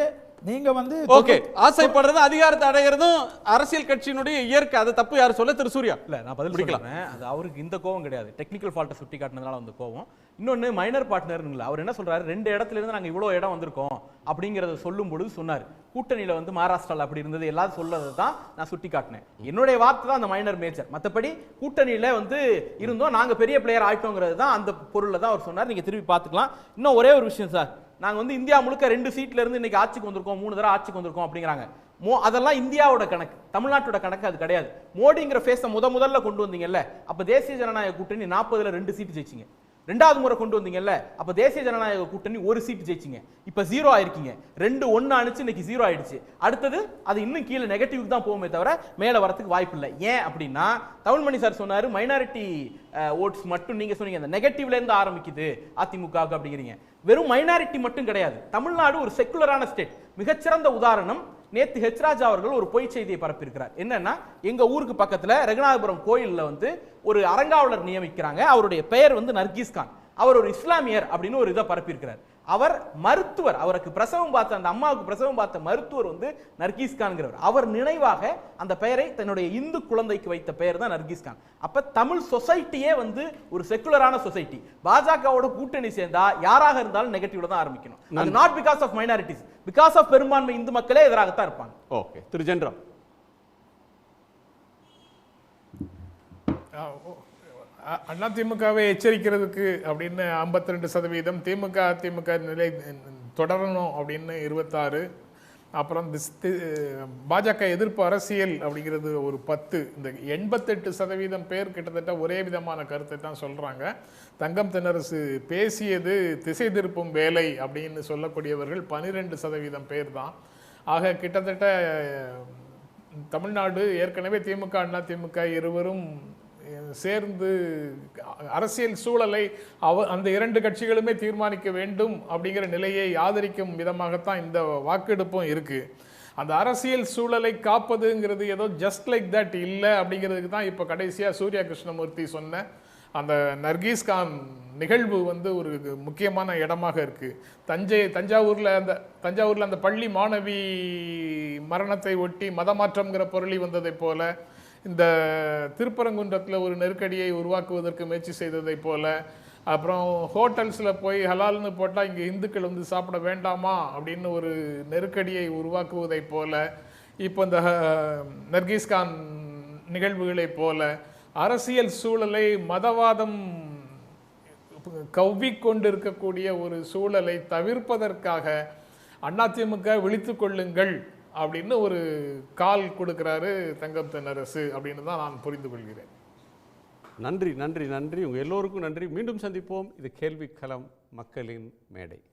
நீங்க வந்து ஓகே ஆசைப்படுறது அதிகாரத்தை அடையிறதும் அரசியல் கட்சியினுடைய இயற்கை. அது தப்பு யார் சொல்ல? திரு சூர்யா. இல்ல நான் பதில் சொல்லிக்கலாம். அது அவருக்கு இந்த கோவம் கிடையாது, டெக்னிக்கல் ஃபால்ட்டை சுட்டி காட்டினதுனால வந்து கோவம். இன்னொன்னு மைனர் பார்ட்னர்ங்களா அவர் என்ன சொல்றாரு, 2 இடத்துல இருந்து நாங்க இவ்வளவு இடம் வந்திருக்கோம் அப்படிங்கறத சொல்லும் பொழுது சொன்னார் கூட்டணியில வந்து மகாராஷ்டிரால அப்படி இருந்தது எல்லாரும் சொல்லதை தான் நான் சுட்டி காட்டினேன். என்னுடைய வார்த்தை தான் அந்த மைனர் மேஜர். மற்றபடி கூட்டணியில வந்து இருந்தோம், நாங்க பெரிய பிளேயர் ஆயிட்டோங்கிறது தான் அந்த பொருள்ல தான் அவர் சொன்னார். நீங்க திருப்பி பார்த்துக்கலாம். இன்னும் ஒரே ஒரு விஷயம் சார், நாங்க வந்து இந்தியா முழுக்க 2 சீட்ல இருந்து இன்னைக்கு ஆட்சிக்கு வந்திருக்கோம், 3 தடவை ஆட்சிக்கு வந்திருக்கோம் அப்படிங்கிறாங்க. அதெல்லாம் இந்தியாவோட கணக்கு, தமிழ்நாட்டோட கணக்கு அது கிடையாது. மோடிங்கிற ஃபேஸை முதல்ல கொண்டு வந்தீங்கல்ல, அப்ப தேசிய ஜனநாயக கூட்டணி 40ல 2 சீட் ஜெயிச்சிங்க. 2வது முறை கொண்டு வந்தீங்கல்ல, அப்ப தேசிய ஜனநாயக கூட்டணி 1 சீட் ஜெயிச்சிங்க. இப்ப 0 ஆயிருக்கீங்க. 2 1 அனுச்சு இன்னைக்கு 0 ஆயிடுச்சு. அடுத்தது அது இன்னும் கீழே நெகட்டிவ் தான் போகுமே தவிர மேல வரதுக்கு வாய்ப்பு இல்லை. ஏன் அப்படின்னா தமிழ்மணி சார் சொன்னாரு மைனாரிட்டி ஓட்ஸ் மட்டும் நீங்க சொன்னீங்க அந்த நெகட்டிவ்ல இருந்து ஆரம்பிக்குது அதிமுக அப்படிங்கிறீங்க. வெறும் மைனாரிட்டி மட்டும் கிடையாது, தமிழ்நாடு ஒரு செக்குலரான ஸ்டேட். மிகச்சிறந்த உதாரணம், நேத்து ஹெச்ராஜா அவர்கள் ஒரு பொய் செய்தியை பரப்பியிருக்கிறார். என்னன்னா, எங்க ஊருக்கு பக்கத்துல ரகுநாதபுரம் கோயில்ல வந்து ஒரு அரங்காவலர் நியமிக்கிறாங்க, அவருடைய பெயர் வந்து நர்கீஸ் கான், அவர் ஒரு இஸ்லாமியர் அப்படின்னு ஒரு இதை பரப்பியிருக்கிறார். அவர் மருத்துவர், அவருக்கு பிரசவம் பார்த்த அந்த அம்மாவுக்கு பிரசவம் பார்த்த மருத்துவர் வந்து நர்கீஸ் கான்கிறவர். அவர் நினைவாக அந்த பெயரை தன்னுடைய இந்து குழந்தைக்கு வைத்த பெயர் தான் நர்கீஸ் கான். அப்ப தமிழ் சொசைட்டியே வந்து ஒரு செக்குலரான சொசைட்டி. பாஜகவோட கூட்டணி சேர்ந்தா யாராக இருந்தாலும் நெகட்டிவ்ல தான் ஆரம்பிக்கணும். அது not because of minorities, because of பெரும்பான்மை இந்து மக்களே எதிராகத்தான் இருப்பாங்க. ஓகே, திரு ஜென்ரம். அதிமுகவை எச்சரிக்கிறதுக்கு அப்படின்னு 52%, திமுக அதிமுக நிலை தொடரணும் அப்படின்னு 26, அப்புறம் பாஜக எதிர்ப்பு அரசியல் அப்படிங்கிறது ஒரு 10. இந்த 88% பேர் கிட்டத்தட்ட ஒரே விதமான கருத்தை தான் சொல்றாங்க. தங்கம் தென்னரசு பேசியது திசை திருப்பும் வேலை அப்படின்னு சொல்லக்கூடியவர்கள் 12% பேர் தான். ஆக கிட்டத்தட்ட தமிழ்நாடு ஏற்கனவே திமுக அதிமுக இருவரும் சேர்ந்து அரசியல் சூழலை அந்த இரண்டு கட்சிகளுமே தீர்மானிக்க வேண்டும் அப்படிங்கிற நிலையை ஆதரிக்கும் விதமாகத்தான் இந்த வாக்கெடுப்பும் இருக்கு. அந்த அரசியல் சூழலை காப்பதுங்கிறது ஏதோ ஜஸ்ட் லைக் தட் இல்லை அப்படிங்கிறதுக்கு தான் இப்போ கடைசியாக சூர்யா கிருஷ்ணமூர்த்தி சொன்ன அந்த நர்கீஸ் கான் நிகழ்வு வந்து ஒரு முக்கியமான இடமாக இருக்கு. தஞ்சாவூர்ல அந்த பள்ளி மாணவி மரணத்தை ஒட்டி மதமாற்றம்ங்கிற பொருளி வந்ததை போல, இந்த திருப்பரங்குன்றத்தில் ஒரு நெருக்கடியை உருவாக்குவதற்கு முயற்சி செய்ததை போல, அப்புறம் ஹோட்டல்ஸில் போய் ஹலால்னு போட்டால் இங்கே இந்துக்கள் வந்து சாப்பிட வேண்டாமா அப்படின்னு ஒரு நெருக்கடியை உருவாக்குவதை போல, இப்போ இந்த நர்கீஸ் கான் நிகழ்வுகளை போல அரசியல் சூழலை மதவாதம் கவ்விக்கொண்டு இருக்கக்கூடிய ஒரு சூழலை தவிர்ப்பதற்காக அதிமுக விழித்து கொள்ளுங்கள் அப்படின்னு ஒரு கால் கொடுக்கிறாரு தங்கம் தென்னரசு அப்படின்னு தான் நான் புரிந்து கொள்கிறேன். நன்றி நன்றி நன்றி, உங்கள் எல்லோருக்கும் நன்றி. மீண்டும் சந்திப்போம். இது கேள்வி களம், மக்களின் மேடை.